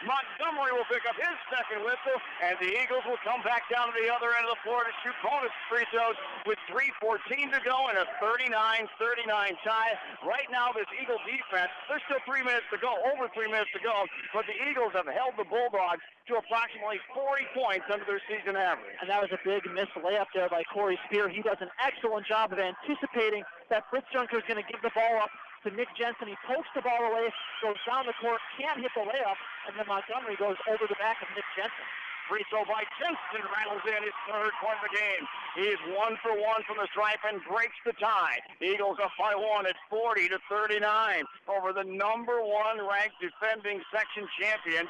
Montgomery will pick up his second whistle, and the Eagles will come back down to the other end of the floor to shoot bonus free throws with 3:14 to go and a 39-39 tie. Right now, this Eagle defense, there's still 3 minutes to go, over 3 minutes to go, but the Eagles have held the Bulldogs to approximately 40 points under their season average. And that was a big missed layup there by Corey Spear. He does an excellent job of anticipating that Fritz Junker is going to give the ball up to Nick Jensen. He pokes the ball away, goes down the court, can't hit the layup, and then Montgomery goes over the back of Nick Jensen. Free throw by Jensen rattles in his 3rd point of the game. He's 1 for 1 from the stripe and breaks the tie. The Eagles up by 1 at 40-39 over the number 1 ranked defending section champion,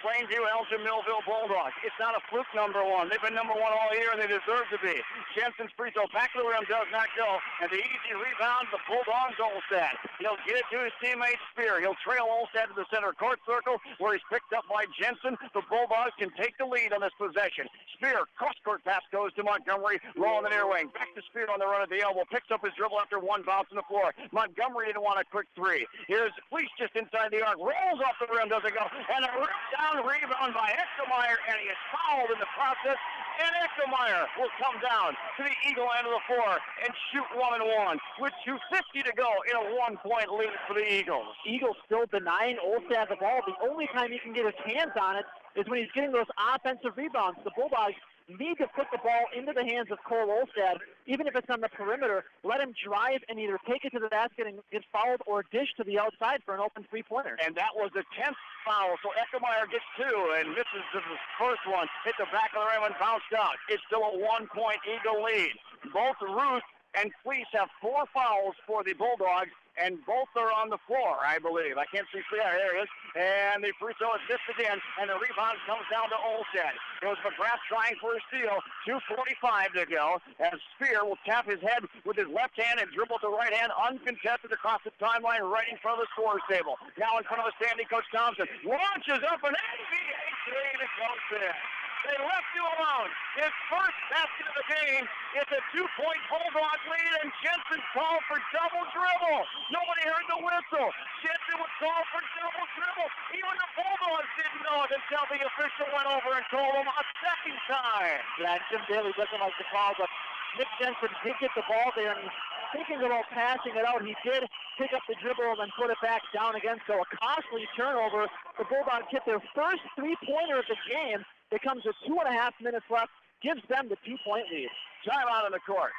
Plainview Elgin Millville Bulldogs. It's not a fluke number 1. They've been number 1 all year, and they deserve to be. Jensen's free throw back to the rim does not go. And the easy rebound, the Bulldogs, Olstad. He'll get it to his teammate Spear. He'll trail Olstad to the center court circle where he's picked up by Jensen. The Bulldogs can take the lead on this possession. Spear, cross-court pass goes to Montgomery, low on the near wing. Back to Spear on the run at the elbow. Picks up his dribble after one bounce on the floor. Montgomery didn't want a quick three. Here's Fleece just inside the arc. Rolls off the rim, doesn't go. And a down rebound by Eckelmeyer, and he is fouled in the process. And Eckelmeyer will come down to the Eagle end of the floor and shoot 1-and-1 with 2:50 to go in a 1-point lead for the Eagles. Eagles still denying Olstad the ball. The only time he can get his hands on it is when he's getting those offensive rebounds. The Bulldogs need to put the ball into the hands of Cole Olstad, even if it's on the perimeter. Let him drive and either take it to the basket and get fouled or dish to the outside for an open three-pointer. And that was the 10th foul, so Eckelmeyer gets 2 and misses the first one. Hit the back of the rim and bounced out. It's still a 1-point Eagle lead. Both Ruth and Fleece have 4 fouls for the Bulldogs, and both are on the floor, I believe. I can't see. Yeah, there it is. And the free throw is missed again, and the rebound comes down to Olstad. It was McGrath trying for a steal. 2:45 to go, as Spear will tap his head with his left hand and dribble to the right hand, uncontested across the timeline right in front of the scorer's table. Now in front of a standing Coach Thompson. Launches up an NBA three to Coach. They left you alone. His first basket of the game. It's a 2-point Bulldog lead, and Jensen called for double dribble. Nobody heard the whistle. Jensen would call for double dribble. Even the Bulldogs didn't know it until the official went over and told them a second time. Yeah, Jim Daly doesn't like the call, but Nick Jensen did get the ball there, and he's thinking about passing it out. He did pick up the dribble and then put it back down again, so a costly turnover. The Bulldogs hit their first three-pointer of the game. It comes with 2.5 minutes left, gives them the 2-point lead. Time out on the court.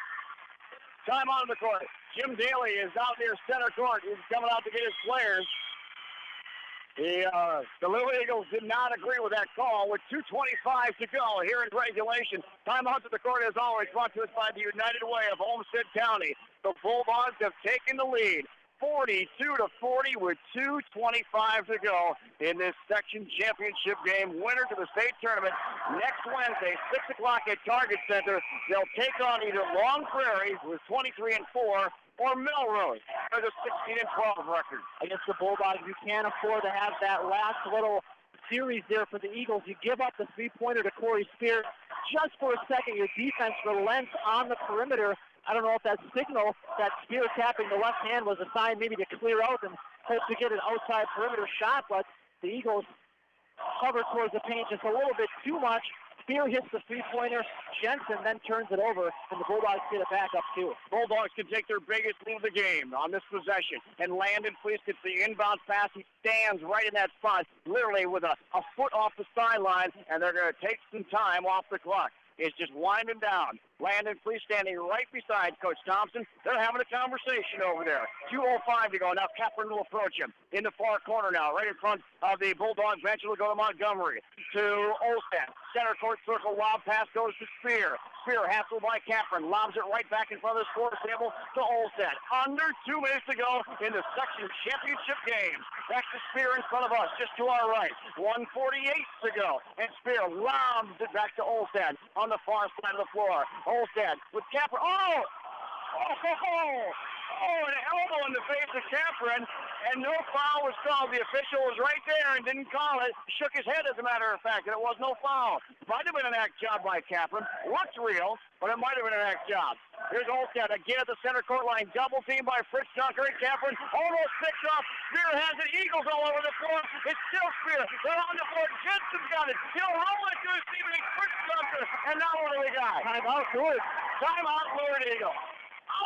Time out on the court. Jim Daly is out near center court. He's coming out to get his players. The Little Eagles did not agree with that call with 2:25 to go here in regulation. Timeout to the court, as always, brought to us by the United Way of Olmsted County. The Bulldogs have taken the lead, 42-40 with 2:25 to go in this section championship game. Winner to the state tournament next Wednesday, 6 o'clock at Target Center. They'll take on either Long Prairie with 23-4 or Melrose with a 16-12 record. Against the Bulldogs, you can't afford to have that last little series there for the Eagles. You give up the three-pointer to Corey Spear just for a second. Your defense relents on the perimeter. I don't know if that signal, that Spear tapping the left hand, was a sign maybe to clear out and hope to get an outside perimeter shot, but the Eagles hover towards the paint just a little bit too much. Spear hits the three-pointer. Jensen then turns it over, and the Bulldogs get it back up, too. Bulldogs can take their biggest lead of the game on this possession. And Landon Fleece gets the inbound pass. He stands right in that spot, literally with a foot off the sideline, and they're going to take some time off the clock. It's just winding down. Landon Fleece standing right beside Coach Thompson. They're having a conversation over there. 2:05 to go. Now Kaplan will approach him in the far corner now, right in front of the Bulldog bench. It'll go to Montgomery, to Olstad. Center court circle, lob pass goes to Spear. Spear hassled by Kaplan, lobs it right back in front of the scorer's table to Olstad. Under 2 minutes to go in the section championship game. Back to Spear in front of us, just to our right. 1:48 to go, and Spear lobs it back to Olstad on the far side of the floor. Olstad with Kaplan. An elbow in the face of Kaplan, and no foul was called. The official was right there and didn't call it. Shook his head, as a matter of fact, and it was no foul. Might have been an act job by Kaplan. Looked real, but it might have been an act job. Here's Olstad again at the center court line. Double team by Fritz Dunker and Kaplan. Almost picked off. Spear has it. Eagles all over the floor. It's still Spear. They're on the floor. Jensen's got it. He'll roll it to his teammate Fritz Dunker. And now what do we got? Timeout, good. Timeout, Lured Eagle.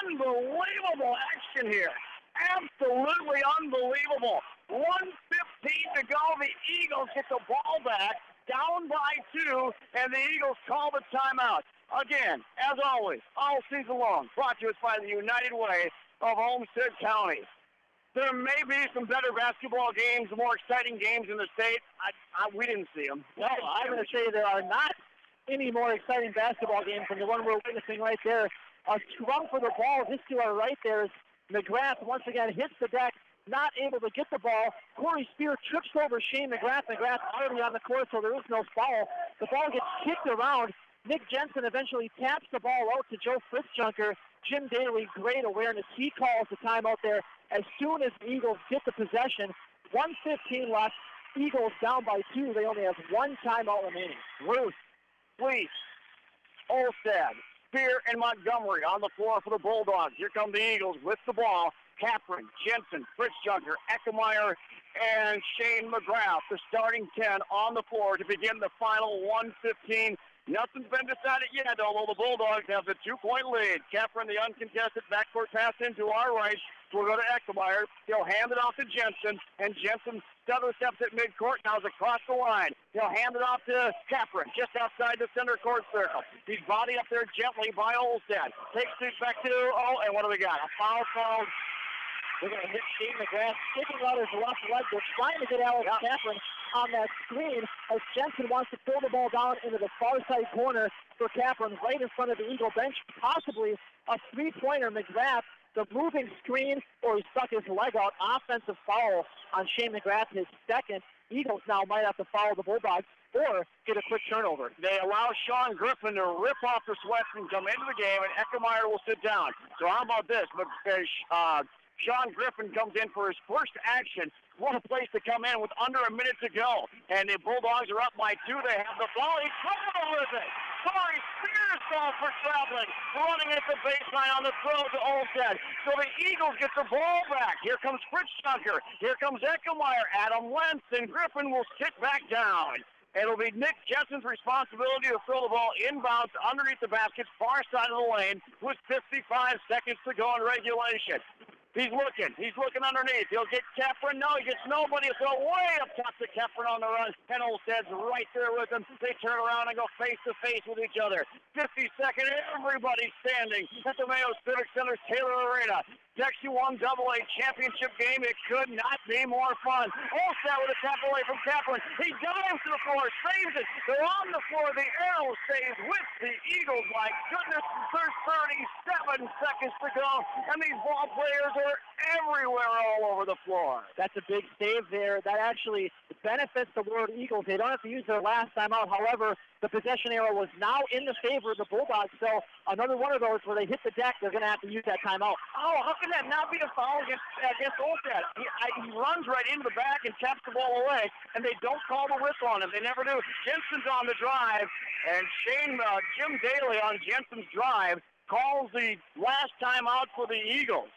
Unbelievable action here. Absolutely unbelievable. 1:15 to go. The Eagles get the ball back, down by 2, and the Eagles call the timeout. Again, as always, all season long, brought to us by the United Way of Olmsted County. There may be some better basketball games, more exciting games in the state. We didn't see them. No, I'm going to say there are not any more exciting basketball games than the one we're witnessing right there. A scrum for the ball just to our right there is McGrath once again hits the deck, not able to get the ball. Corey Spear trips over Shane McGrath. McGrath already on the court, so there is no foul. The ball gets kicked around. Nick Jensen eventually taps the ball out to Joe Fritzjunker. Jim Daly, great awareness. He calls the timeout there as soon as the Eagles get the possession. 1:15 left. Eagles down by 2. They only have one timeout remaining. Ruth, Fleece, Olstad, Spear, and Montgomery on the floor for the Bulldogs. Here come the Eagles with the ball. Capron, Jensen, Fritzjunker, Eckemeyer, and Shane McGrath, the starting 10 on the floor to begin the final 1:15. Nothing's been decided yet, although the Bulldogs have the 2-point lead. Capron, the uncontested backcourt pass into our right. We'll go to Eckemeyer. He'll hand it off to Jensen, and Jensen stutter steps at midcourt. Now is across the line. He'll hand it off to Capron, just outside the center court circle. He's bodied up there gently by Olstad. Takes it back to, and what do we got? A foul called. They're going to hit Shane McGrath, sticking out his left leg. They're trying to get Alex Capron on that screen as Jensen wants to throw the ball down into the far side corner for Capron right in front of the Eagle bench. Possibly a three-pointer. McGrath, the moving screen, or he stuck his leg out. Offensive foul on Shane McGrath, his second. Eagles now might have to follow the Bulldogs or get a quick turnover. They allow Sean Griffin to rip off the sweats and come into the game, and Eckemeyer will sit down. So how about this? Sean Griffin comes in for his first action. What a place to come in with under a minute to go. And the Bulldogs are up by 2. They have the ball. He's trouble with it. Corey Spears falls for traveling. Running at the baseline on the throw to Olstad. So the Eagles get the ball back. Here comes Fritzjunker. Here comes Eckemeyer. Adam Lentz, and Griffin will sit back down. It'll be Nick Jensen's responsibility to throw the ball inbounds underneath the basket, far side of the lane, with 55 seconds to go in regulation. He's looking underneath. He'll get Capron. No, he gets nobody. He'll throw way up top to Capron on the run. And Olstad's right there with him. They turn around and go face-to-face with each other. 52nd, everybody's standing at the Mayo Civic Center's Taylor Arena. Section 1AA championship game. It could not be more fun. Olstad with a tap away from Capron. He dives to the floor, saves it. They're on the floor. The arrow stays with the Eagles. My goodness, there's 37 seconds to go. And these ball players are everywhere all over the floor. That's a big save there. That actually benefits the Ward Eagles. They don't have to use their last timeout. However, the possession arrow was now in the favor of the Bulldogs. So another one of those where they hit the deck, they're going to have to use that timeout. Oh, how can that not be a foul against Olstad? He runs right into the back and taps the ball away, and they don't call the whistle on him. They never do. Jensen's on the drive, and Jim Daly on Jensen's drive calls the last timeout for the Eagles.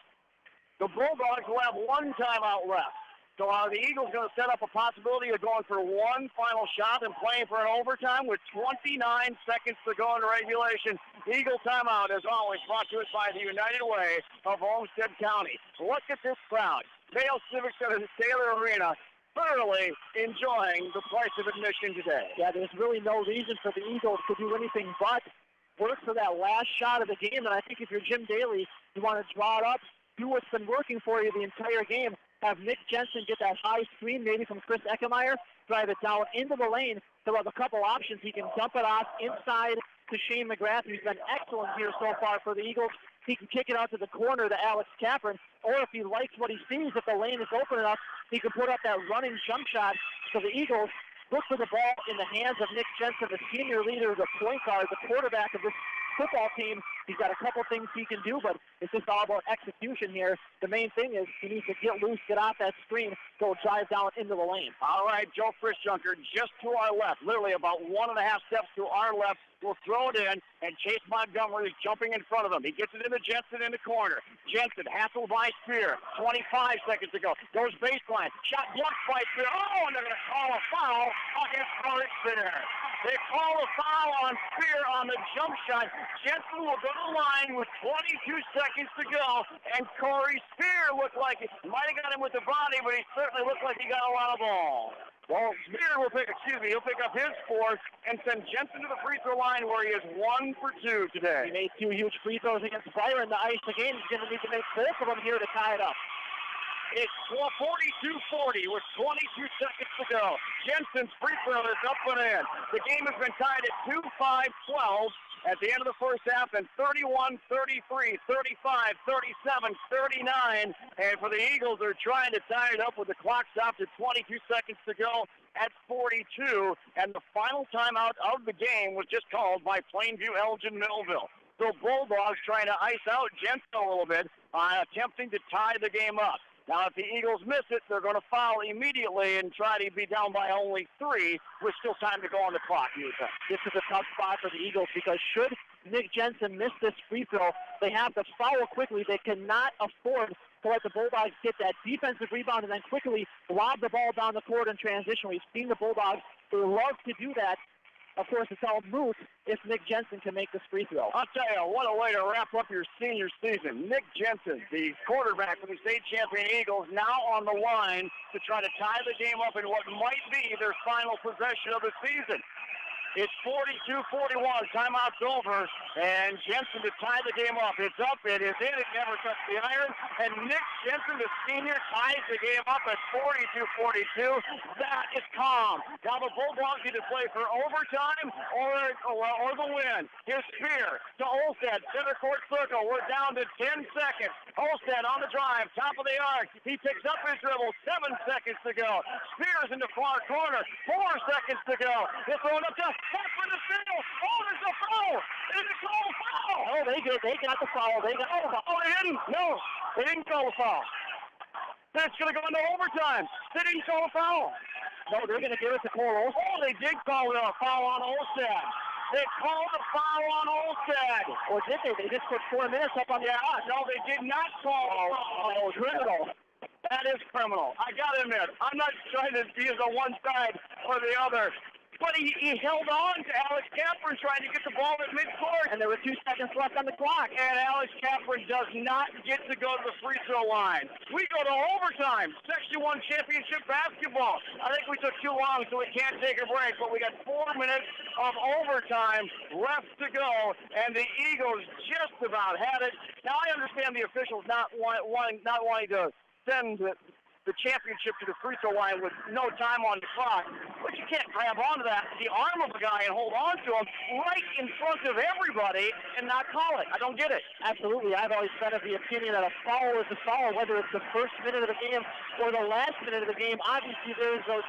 The Bulldogs will have one timeout left. So the Eagles going to set up a possibility of going for one final shot and playing for an overtime with 29 seconds to go in regulation. Eagle timeout, as always, brought to us by the United Way of Olmsted County. Look at this crowd. Mayo Civic Center, Taylor Arena, thoroughly enjoying the price of admission today. Yeah, there's really no reason for the Eagles to do anything but work for that last shot of the game. And I think if you're Jim Daly, you want to draw it up, do what's been working for you the entire game. Have Nick Jensen get that high screen, maybe from Chris Eckemeyer, drive it down into the lane. He'll have a couple options. He can dump it off inside to Shane McGrath, who's been excellent here so far for the Eagles. He can kick it out to the corner to Alex Capron, or if he likes what he sees, if the lane is open enough, he can put up that running jump shot. So the Eagles look for the ball in the hands of Nick Jensen, the senior leader, the point guard, the quarterback of this football team. He's got a couple things he can do, but it's just all about execution here. The main thing is he needs to get loose, get off that screen, go drive down into the lane. All right, Joe Fritzjunker just to our left, literally about 1.5 steps to our left. Will throw it in, and Chase Montgomery is jumping in front of him. He gets it into Jensen in the corner. Jensen hassled by Spear. 25 seconds to go. Goes baseline. Shot blocked by Spear. Oh, and they're going to call a foul against Corey Spear. They call a foul on Spear on the jump shot. Jensen will go to the line with 22 seconds to go, and Corey Spear looked like he might have got him with the body, but he certainly looked like he got a lot of ball. Well, Spear will he'll pick up his fourth and send Jensen to the free throw line where he is 1 for 2 today. He made 2 huge free throws against Byron to ice the game. He's going to need to make both of them here to tie it up. It's 42-40 with 22 seconds to go. Jensen's free throw is up and in. The game has been tied at 2-5-12 at the end of the first half, and 31-33, 35, 37, 39. And for the Eagles, they're trying to tie it up with the clock stopped at 22 seconds to go at 42. And the final timeout of the game was just called by Plainview Elgin Millville. So Bulldogs trying to ice out Jensen a little bit, attempting to tie the game up. Now, if the Eagles miss it, they're going to foul immediately and try to be down by only 3 with still time to go on the clock. This is a tough spot for the Eagles because should Nick Jensen miss this free throw, they have to foul quickly. They cannot afford to let the Bulldogs get that defensive rebound and then quickly lob the ball down the court in transition. We've seen the Bulldogs, they love to do that. Of course, it's all moot if Nick Jensen can make this free throw. I'll tell you, what a way to wrap up your senior season. Nick Jensen, the quarterback for the state champion Eagles, now on the line to try to tie the game up in what might be their final possession of the season. It's 42-41. Timeout's over. And Jensen to tie the game up. It's up. It is in. It never touched the iron. And Nick Jensen, the senior, ties the game up at 42-42. That is calm. Now the Bulldogs need to play for overtime or the win. Here's Spear to Olstead. Center court circle. We're down to 10 seconds. Olstead on the drive. Top of the arc. He picks up his dribble. 7 seconds to go. Spears in the far corner. 4 seconds to go. They're throwing up to Capron to steal. Oh, there's a foul. Is it called a foul? Oh, they did. They got the foul. They got the foul. Oh, they didn't? No, they didn't call a foul. It's going to go into overtime. They didn't call a foul. No, they're going to give it to Cole Olstead. Oh, they did call a foul on Olstead. They called a foul on Olstead. Or did they? They just put 4 minutes up on the clock. No, they did not call a foul. Oh, criminal. That is criminal. I got to admit, I'm not trying to be on one side or the other. But he held on to Alex Capron trying to get the ball at midcourt. And there were 2 seconds left on the clock. And Alex Capron does not get to go to the free throw line. We go to overtime. Section 1 championship basketball. I think we took too long, so we can't take a break. But we got 4 minutes of overtime left to go. And the Eagles just about had it. Now, I understand the officials not wanting to send the championship to the free throw line with no time on the clock, but you can't grab onto that, the arm of a guy, and hold on to him right in front of everybody and not call it. I don't get it. Absolutely. I've always been of the opinion that a foul is a foul, whether it's the first minute of the game or the last minute of the game. Obviously, there's those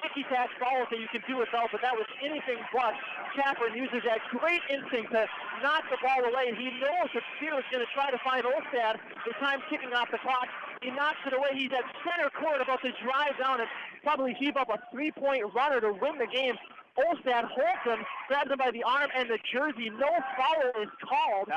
ticky-tack fouls that you can do without, but that was anything but. Capron uses that great instinct to knock the ball away. He knows that Spear is going to try to find Olstad. The time ticking off the clock. He knocks it away. He's at center court about to drive down and probably heave up a 3-point runner to win the game. Olstad holds him, grabs him by the arm and the jersey. No foul is called.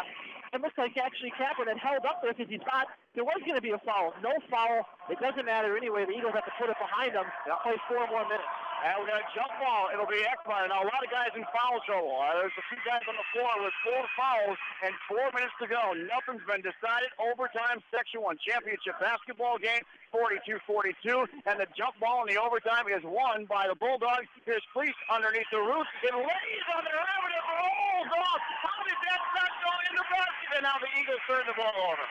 It looks like actually Capron had held up there because he thought there was going to be a foul. No foul. It doesn't matter anyway. The Eagles have to put it behind them. Play 4 more minutes. And we're going to jump ball. It'll be Ekmeyer. Now, a lot of guys in foul trouble. There's a few guys on the floor with 4 fouls and 4 minutes to go. Nothing's been decided. Overtime, Section 1 championship basketball game, 42-42. And the jump ball in the overtime is won by the Bulldogs. Here's Fleece underneath the roof. It lays on the rim and it rolls off. How did that not go in the basket? And now the Eagles turn the ball over.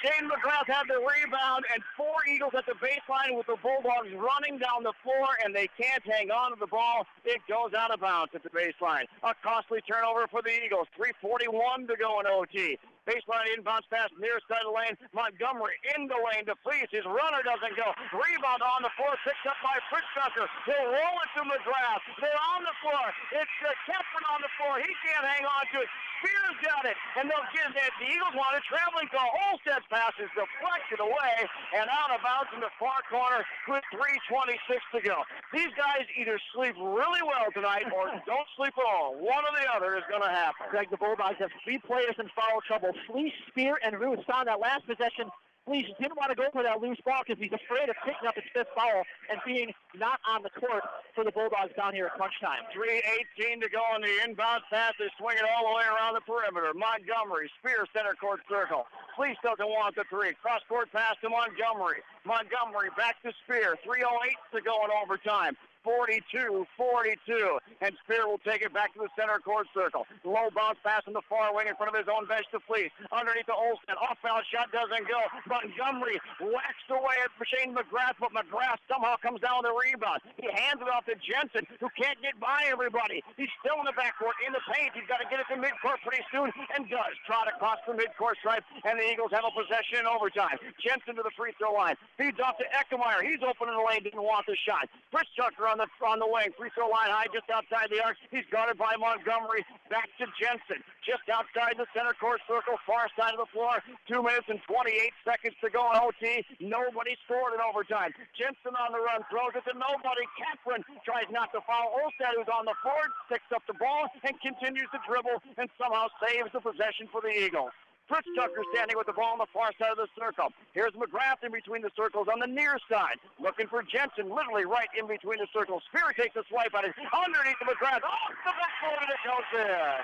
Shane McGrath had the rebound, and 4 Eagles at the baseline with the Bulldogs running down the floor, and they can't hang on to the ball. It goes out of bounds at the baseline. A costly turnover for the Eagles. 3:41 to go in OT. Baseline inbounds pass near side of the lane. Montgomery in the lane to Fleece. His runner doesn't go. Rebound on the floor, picked up by Fritztucker. He'll roll it to McGrath. They're on the floor. It's Capron on the floor. He can't hang on to it. Spears got it. And they'll get it. The Eagles want a traveling call. Olsted's pass is deflected away and out of bounds in the far corner with 3:26 to go. These guys either sleep really well tonight or don't sleep at all. One or the other is going to happen. Greg, the Bulldogs have 3 players in foul trouble. Fleece, Spear, and Ruth saw that last possession. Fleece didn't want to go for that loose ball because he's afraid of picking up his 5th foul and being not on the court for the Bulldogs down here at crunch time. 3:18 to go on the inbound pass. They swing it all the way around the perimeter. Montgomery, Spear, center court circle. Fleece doesn't want the 3. Cross court pass to Montgomery. Montgomery back to Spear. 3:08 to go in overtime. 42-42, and Spear will take it back to the center court circle. Low bounce pass in the far wing in front of his own bench to Fleece. Underneath to Olsen. Off-balance shot doesn't go. Montgomery whacks away at Shane McGrath, but McGrath somehow comes down with a rebound. He hands it off to Jensen, who can't get by everybody. He's still in the backcourt, in the paint. He's got to get it to midcourt pretty soon, and does. Trot across the midcourt stripe, and the Eagles have a possession in overtime. Jensen to the free throw line. Feeds off to Eckemeyer. He's open in the lane, didn't want the shot. Chris Chucker on the wing. Free throw line high just outside the arc. He's guarded by Montgomery. Back to Jensen. Just outside the center court circle, far side of the floor. 2 minutes and 28 seconds to go in OT. Nobody scored in overtime. Jensen on the run. Throws it to nobody. Kaplan tries not to foul. Olstad, who's on the board, sticks up the ball and continues to dribble and somehow saves the possession for the Eagles. Fritz Tucker standing with the ball on the far side of the circle. Here's McGrath in between the circles on the near side. Looking for Jensen, literally right in between the circles. Spear takes a swipe at it. Underneath the McGrath. Off the backboard, and it goes in.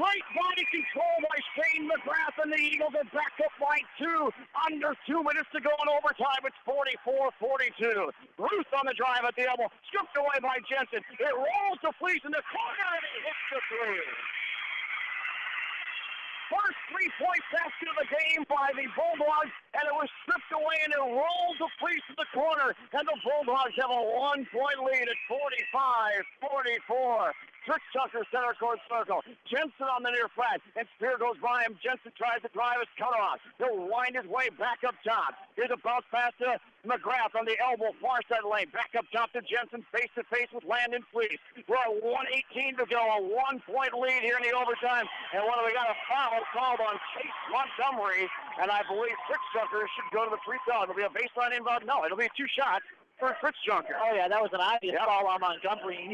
Great body control by Shane McGrath, and the Eagles are back up by 2. Under 2 minutes to go in overtime. It's 44-42. Ruth on the drive at the elbow. Stripped away by Jensen. It rolls to Fleece in the corner, and he hits the three. First three-point basket of the game by the Bulldogs, and it was stripped away, and it rolled the Fleece to the corner, and the Bulldogs have a 1-point lead at 45-44. Trick Tucker, center court circle. Jensen on the near flat, and Spear goes by him. Jensen tries to drive his cutoff. He'll wind his way back up top. Here's a bounce pass to McGrath on the elbow, far side lane. Back up top to Jensen, face-to-face with Landon Fleece. We're at 1:18 to go, a 1-point lead here in the overtime. And we got a foul called on Chase Montgomery, and I believe Trick Tucker should go to the free throw. It'll be a baseline inbound. No, it'll be 2 shots for Fritz Junker. Oh, yeah, that was an obvious foul on Montgomery.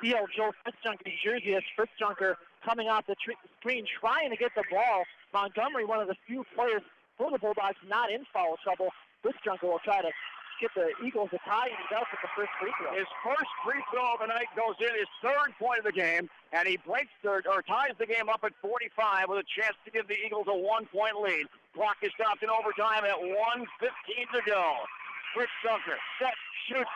He held Joe Fritzjunker's jersey as Fritzjunker coming off the screen trying to get the ball. Montgomery, one of the few players for the Bulldogs not in foul trouble. Fritzjunker will try to get the Eagles a tie, and he does with the first free throw. His first free throw of the night goes in, his 3rd point of the game, and he ties the game up at 45 with a chance to give the Eagles a 1-point lead. Clock is stopped in overtime at 1:15 to go. Fritzjunker, set, shoots,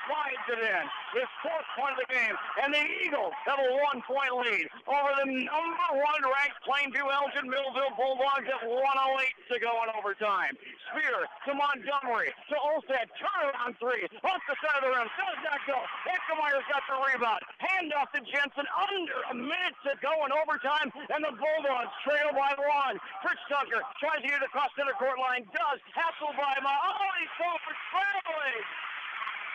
slides it in. His 4th point of the game. And the Eagles have a 1-point lead over the number 1 ranked Plainview Elgin Millville Bulldogs at 1:08 to go in overtime. Spear to Montgomery to Olstad. Turnaround 3. Off the side of the rim. Does not go. Eckermeyer's got the rebound. Hand off to Jensen. Under a minute to go in overtime. And the Bulldogs trail by 1. Fritz Tucker tries to get it across center court line. Does. Hassled by he's called for traveling.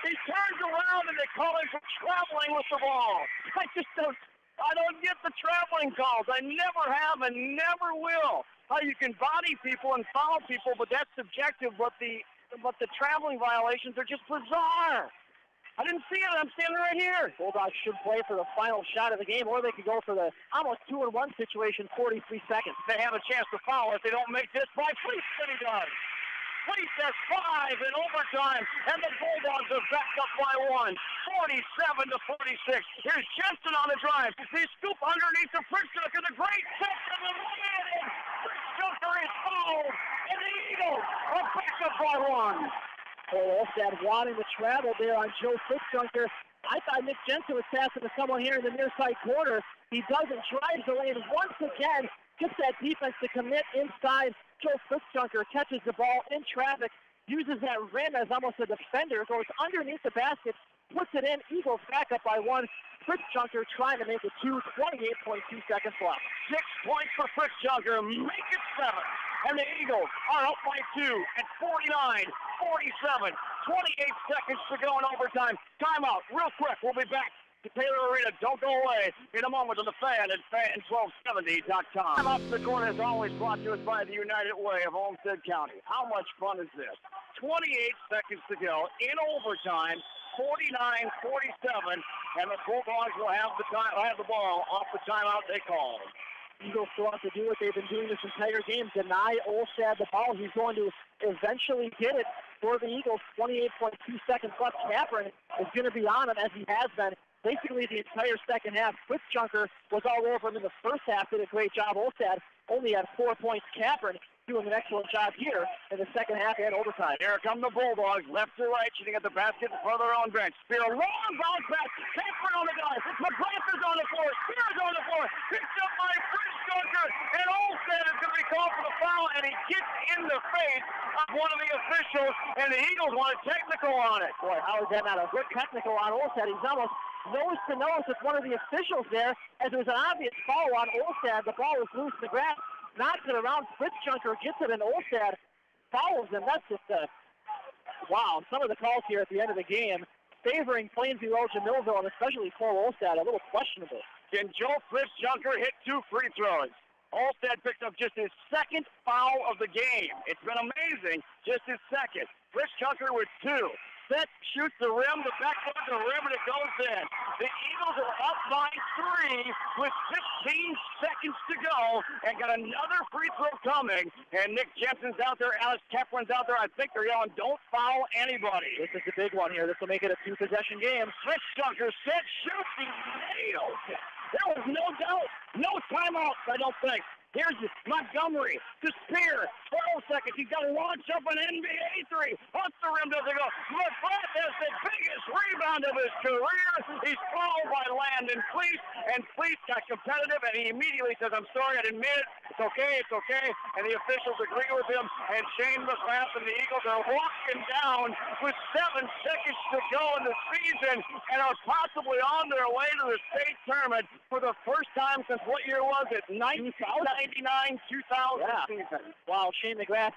He turns around and they call him for traveling with the ball. I don't get the traveling calls. I never have and never will. How you can body people and foul people, but that's subjective. But the traveling violations are just bizarre. I didn't see it. I'm standing right here. Bulldogs should play for the final shot of the game, or they could go for the almost 2-1 situation, 43 seconds. They have a chance to foul if they don't make this by Fleece, and he does. Fleece has 5 in overtime, and the Bulldogs are back up by 1, 47-46. Here's Jensen on the drive. They scoop underneath the Fritzjunker, the great set from the man. Fritzjunker is fouled, and the Eagles are back up by 1. Olstad wanting to travel there on Joe Fritzjunker. I thought Nick Jensen was passing to someone here in the near side corner. He doesn't, drives the lane once again, gets that defense to commit inside. Joe Fritzjunker catches the ball in traffic, uses that rim as almost a defender, goes underneath the basket, puts it in. Eagles back up by 1. Fritzjunker trying to make it 2, 28.2 seconds left. 6 points for Fritzjunker, make it 7. And the Eagles are up by 2 at 49-47. 28 seconds to go in overtime. Timeout, real quick. We'll be back to Taylor Arena. Don't go away in a moment on the Fan at fan1270.com. I'm up the court as always, brought to us by the United Way of Olmsted County. How much fun is this? 28 seconds to go in overtime. 49-47, and the Bulldogs will have the ball off the timeout they called. Eagles still have to do what they've been doing this entire game, deny Olstad the ball. He's going to eventually get it for the Eagles. 28.2 seconds left. Capron is going to be on him as he has been basically the entire second half. Fritzjunker was all over him in the first half, did a great job. Olstad only had 4 points. Capron doing an excellent job here in the second half and overtime. Here come the Bulldogs, left to right, shooting at the basket in front of their own bench. Spear, long bounce pass, Catherine on the dive. McGrath is on the floor, Spear's on the floor, picked up by Fritz Junker, and Olstead is going to be called for the foul, and he gets in the face of one of the officials, and the Eagles want a technical on it. Boy, how is that not a good technical on Olstead? He's almost nose to nose with one of the officials there, as it was an obvious foul on Olstead. The ball was loose. McGrath knocks it around. Fritz Junker gets it, and Olstead fouls him. That's just wow. Some of the calls here at the end of the game favoring Plainview Elgin Millville, and especially Cole Olstead, a little questionable. Can Joe Fritz Junker hit 2 free throws? Olstead picked up just his second foul of the game. It's been amazing, just his second. Fritz Junker with 2. Set, shoots the rim, the backboard to the rim, and it goes in. The Eagles are up by 3 with 15 seconds to go and got another free throw coming. And Nick Jensen's out there, Alex Kefren's out there. I think they're yelling, don't foul anybody. This is the big one here. This will make it a 2-possession game. Fritz Junker set, shoots, he nails it. There was no doubt, no timeouts, I don't think. Here's Montgomery to Spear. 12 seconds. He's got to launch up an NBA 3. Off the rim doesn't go. McGrath has the biggest rebound of his career. He's fouled by Landon Fleece, and Fleece got competitive, and he immediately says, I'm sorry, I didn't mean it. It's okay, it's okay. And the officials agree with him, and Shane McGrath and the Eagles are walking down with 7 seconds to go in the season and are possibly on their way to the state tournament for the first time since what year was it? 1999-2000 season. Wow, Shane McGrath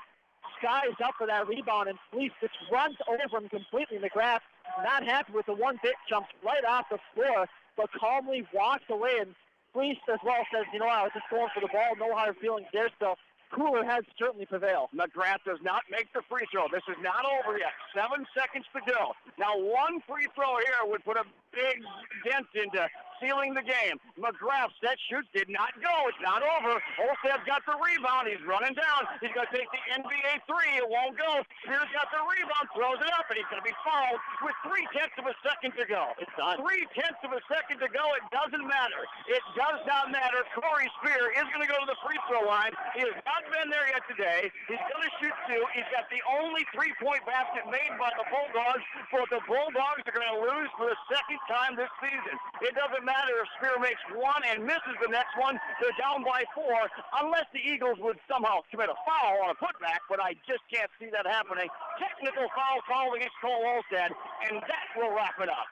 skies up for that rebound, and Fleece just runs over him completely. McGrath not happy with the one bit, jumps right off the floor, but calmly walks away, and Fleece as well says, you know, I was just going for the ball, no hard feelings there, so cooler heads certainly prevail. McGrath does not make the free throw. This is not over yet. 7 seconds to go. Now, one free throw here would put a big dent into sealing the game. McGrath set, shoots, did not go. It's not over. Olstead's got the rebound. He's running down. He's going to take the NBA 3. It won't go. Spears got the rebound, throws it up, and he's going to be fouled with 0.3 of a second to go. It's done. 0.3 of a second to go. It doesn't matter. It does not matter. Corey Spear is going to go to the free throw line. He has not been there yet today. He's going to shoot 2. He's got the only 3-point basket made by the Bulldogs, but the Bulldogs are going to lose for the second time this season. It doesn't matter if Spear makes 1 and misses the next one. They're down by 4, unless the Eagles would somehow commit a foul on a putback, but I just can't see that happening. Technical foul called against Cole Olstead, and that will wrap it up.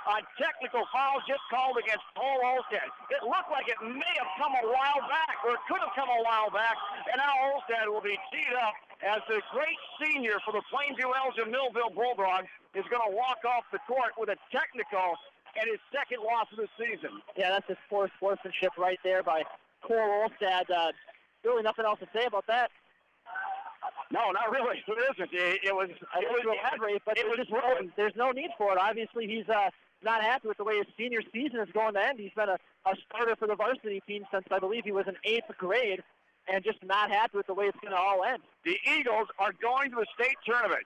A technical foul just called against Cole Olstead. It looked like it may have come a while back, or it could have come a while back, and now Olstead will be teed up as the great senior for the Plainview Elgin Millville Bulldogs is going to walk off the court with a technical and his second loss of the season. Yeah, that's just poor sportsmanship right there by Cole Olstead. Really nothing else to say about that. No, not really. It isn't. It was elaborate, but there's no need for it. Obviously, he's not happy with the way his senior season is going to end. He's been a starter for the varsity team since I believe he was in 8th grade, and just not happy with the way it's going to all end. The Eagles are going to the state tournament,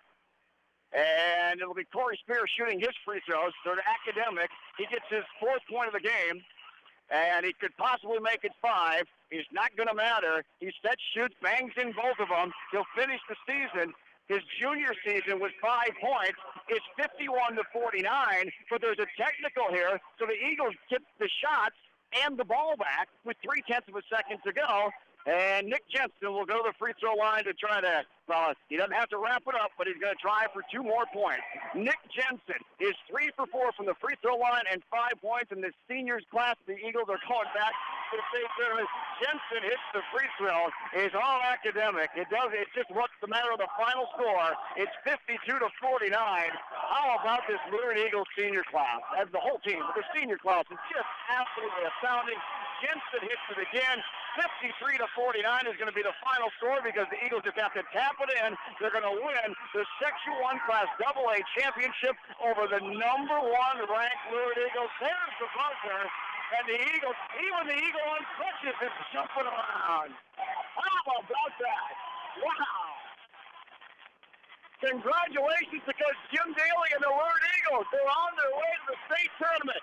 and it'll be Corey Spear shooting his free throws. They're academic. He gets his 4th point of the game, and he could possibly make it 5. It's not going to matter. He sets, shoots, bangs in both of them. He'll finish the season. His junior season was 5 points. It's 51-49, but there's a technical here, so the Eagles get the shots and the ball back with 0.3 of a second to go. And Nick Jensen will go to the free throw line to try to, he doesn't have to wrap it up, but he's going to try for 2 more points. Nick Jensen is 3 for 4 from the free throw line and 5 points in the seniors class. The Eagles are going back to the state tournament. Jensen hits the free throw. It's all academic. It's just what's the matter of the final score. It's 52-49. How about this Lurid Eagles senior class? As the whole team, but the senior class is just absolutely astounding. Jensen hits it again. 53-49 is going to be the final score because the Eagles just have to tap it in. They're going to win the Section 1 Class AA championship over the #1 ranked Lurid Eagles. There's the buzzer. And the Eagles, even the Eagle on crutches is jumping around. How about that? Wow. Congratulations to Coach Jim Daly and the Lurid Eagles. They're on their way to the state tournament.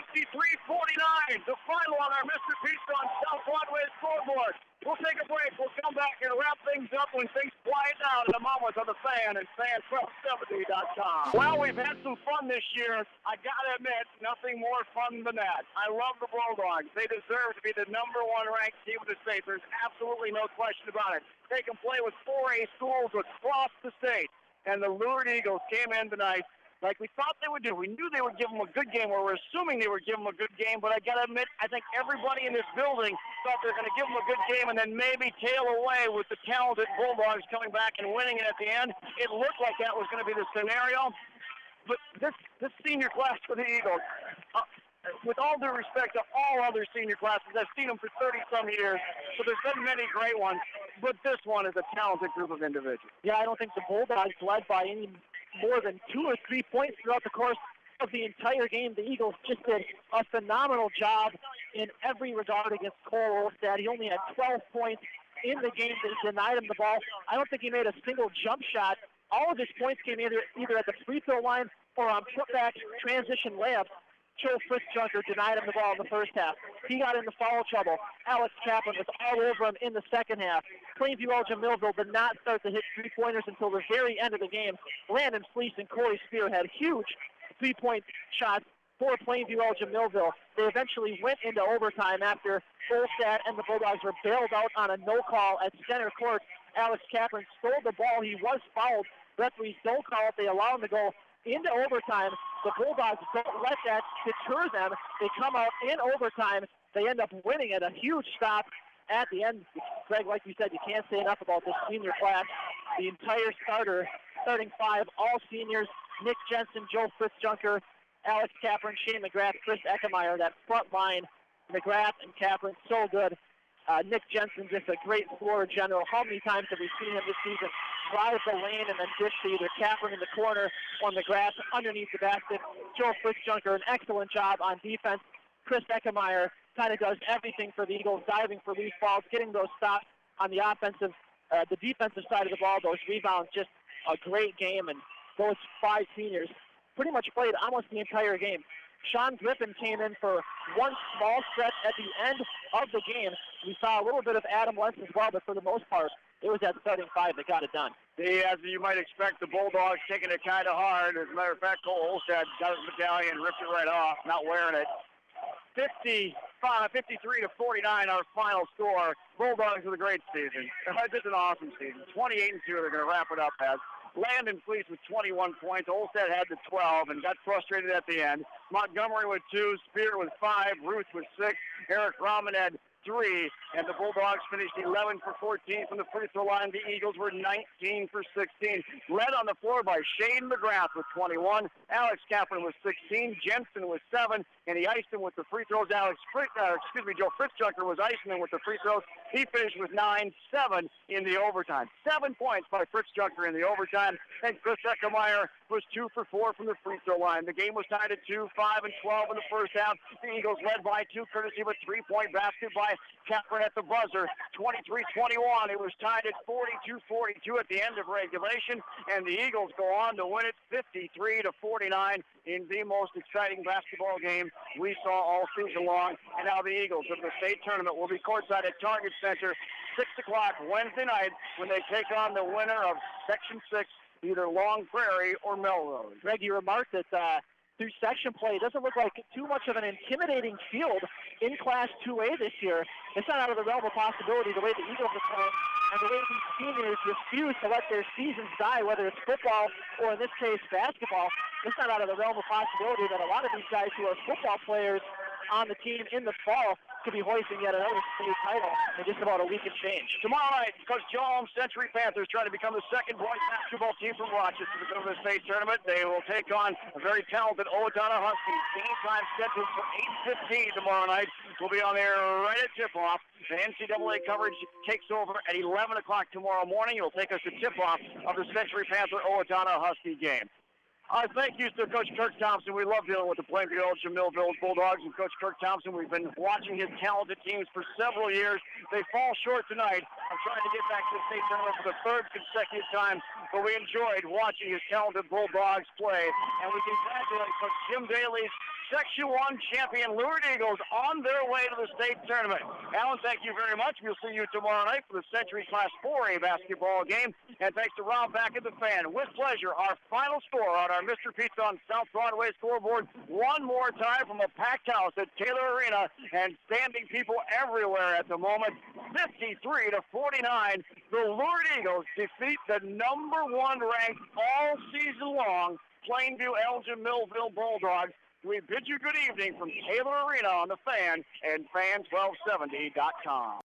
53-49, the final on our Mr. Pizza on South Broadway scoreboard. We'll take a break. We'll come back and wrap things up when things quiet down in a moment on the Fan and fan1270.com. Well, we've had some fun this year. I gotta admit, nothing more fun than that. I love the Bulldogs. They deserve to be the #1 ranked team in the state. There's absolutely no question about it. They can play with 4A schools across the state. And the Lured Eagles came in tonight like we thought they would do. We knew they would give them a good game, or we're assuming they would give them a good game, but I got to admit, I think everybody in this building thought they were going to give them a good game and then maybe tail away with the talented Bulldogs coming back and winning it at the end. It looked like that was going to be the scenario, but this senior class for the Eagles, with all due respect to all other senior classes, I've seen them for 30-some years, so there's been many great ones, but this one is a talented group of individuals. Yeah, I don't think the Bulldogs led by any more than 2 or 3 points throughout the course of the entire game. The Eagles just did a phenomenal job in every regard against Cole Olstad. He only had 12 points in the game. They denied him the ball. I don't think he made a single jump shot. All of his points came either at the free throw line or on putback transition layups. Joe Fritz-Junker denied him the ball in the first half. He got into foul trouble. Alex Kaplan was all over him in the second half. Plainview Elgin Millville did not start to hit three-pointers until the very end of the game. Landon Fleece and Corey Spear had huge three-point shots for Plainview Elgin Millville. They eventually went into overtime after Olstad and the Bulldogs were bailed out on a no call at center court. Alex Kaplan stole the ball. He was fouled. Referees don't call it. They allow him to go into overtime. The Bulldogs don't let that deter them. They come out in overtime. They end up winning at a huge stop at the end. Greg, like you said, you can't say enough about this senior class. The entire starting five, all seniors: Nick Jensen, Joe Fritz-Junker, Alex Kaplan, Shane McGrath, Chris Eckemeyer. That front line, McGrath and Kaplan, so good. Nick Jensen, just a great floor general. How many times have we seen him this season drive the lane and then dish to either Kaplan in the corner or McGrath underneath the basket? Joe Fritz-Junker, an excellent job on defense. Chris Eckemeyer kind of does everything for the Eagles, diving for loose balls, getting those stops on the defensive side of the ball, those rebounds. Just a great game, and those five seniors pretty much played almost the entire game. Sean Griffin came in for one small stretch at the end of the game. We saw a little bit of Adam Lentz as well, but for the most part, it was that starting five that got it done. As you might expect, the Bulldogs taking it kind of hard. As a matter of fact, Cole Olstad got his medallion, ripped it right off, not wearing it. 53-49, our final score. Bulldogs with a great season. Just an awesome season. 28-2, they're going to wrap it up as. Landon Fleece with 21 points. Olstad had the 12 and got frustrated at the end. Montgomery with 2, Spear with 5, Ruth with 6, Eric Rahman had 3, and the Bulldogs finished 11 for 14 from the free throw line. The Eagles were 19 for 16. Led on the floor by Shane McGrath with 21. Alex Kaplan with 16. Jensen with 7, and he iced him with the free throws. Joe Fritz-Junker was icing him with the free throws. He finished with 9-7 in the overtime. 7 points by Fritz-Junker in the overtime, and Chris Eckemeyer was 2 for 4 from the free throw line. The game was tied at 2, 5, and 12 in the first half. The Eagles led by 2, courtesy of a three-point basket by Kaplan at the buzzer. 23-21. It was tied at 42-42 at the end of regulation, and the Eagles go on to win it 53-49 in the most exciting basketball game we saw all season long. And now the Eagles of the state tournament will be courtside at Target Center 6 o'clock Wednesday night when they take on the winner of Section 6, either Long Prairie or Melrose. Greg, you remarked that through section play, it doesn't look like too much of an intimidating field in Class 2A this year. It's not out of the realm of possibility the way the Eagles are playing and the way these seniors refuse to let their seasons die, whether it's football or in this case basketball. It's not out of the realm of possibility that a lot of these guys who are football players on the team in the fall could be hoisting yet another state title in just about a week and change. Tomorrow night, Coach Joe Holmes, Century Panthers trying to become the second boys basketball team from Rochester to go to the state tournament. They will take on a very talented Owatonna Huskies. Game time scheduled for 8:15 tomorrow night. We'll be on there right at tip-off. The NCAA coverage takes over at 11 o'clock tomorrow morning. It'll take us to tip-off of the Century Panther Owatonna Husky game. Thank you to Coach Kirk Thompson. We love dealing with the Plainview Elgin Millville Bulldogs and Coach Kirk Thompson. We've been watching his talented teams for several years. They fall short tonight, of trying to get back to the state tournament for the third consecutive time, but we enjoyed watching his talented Bulldogs play, and we congratulate Coach Jim Daly's Section 1 champion Lured Eagles on their way to the state tournament. Alan, thank you very much. We'll see you tomorrow night for the Century Class 4A basketball game. And thanks to Rob back at the fan. With pleasure, our final score on our Mr. Pizza on South Broadway scoreboard one more time from a packed house at Taylor Arena and standing people everywhere at the moment. 53-49. The Lured Eagles defeat the number 1 ranked all season long Plainview Elgin Millville Bulldogs. We bid you good evening from Taylor Arena on the Fan and fan1270.com.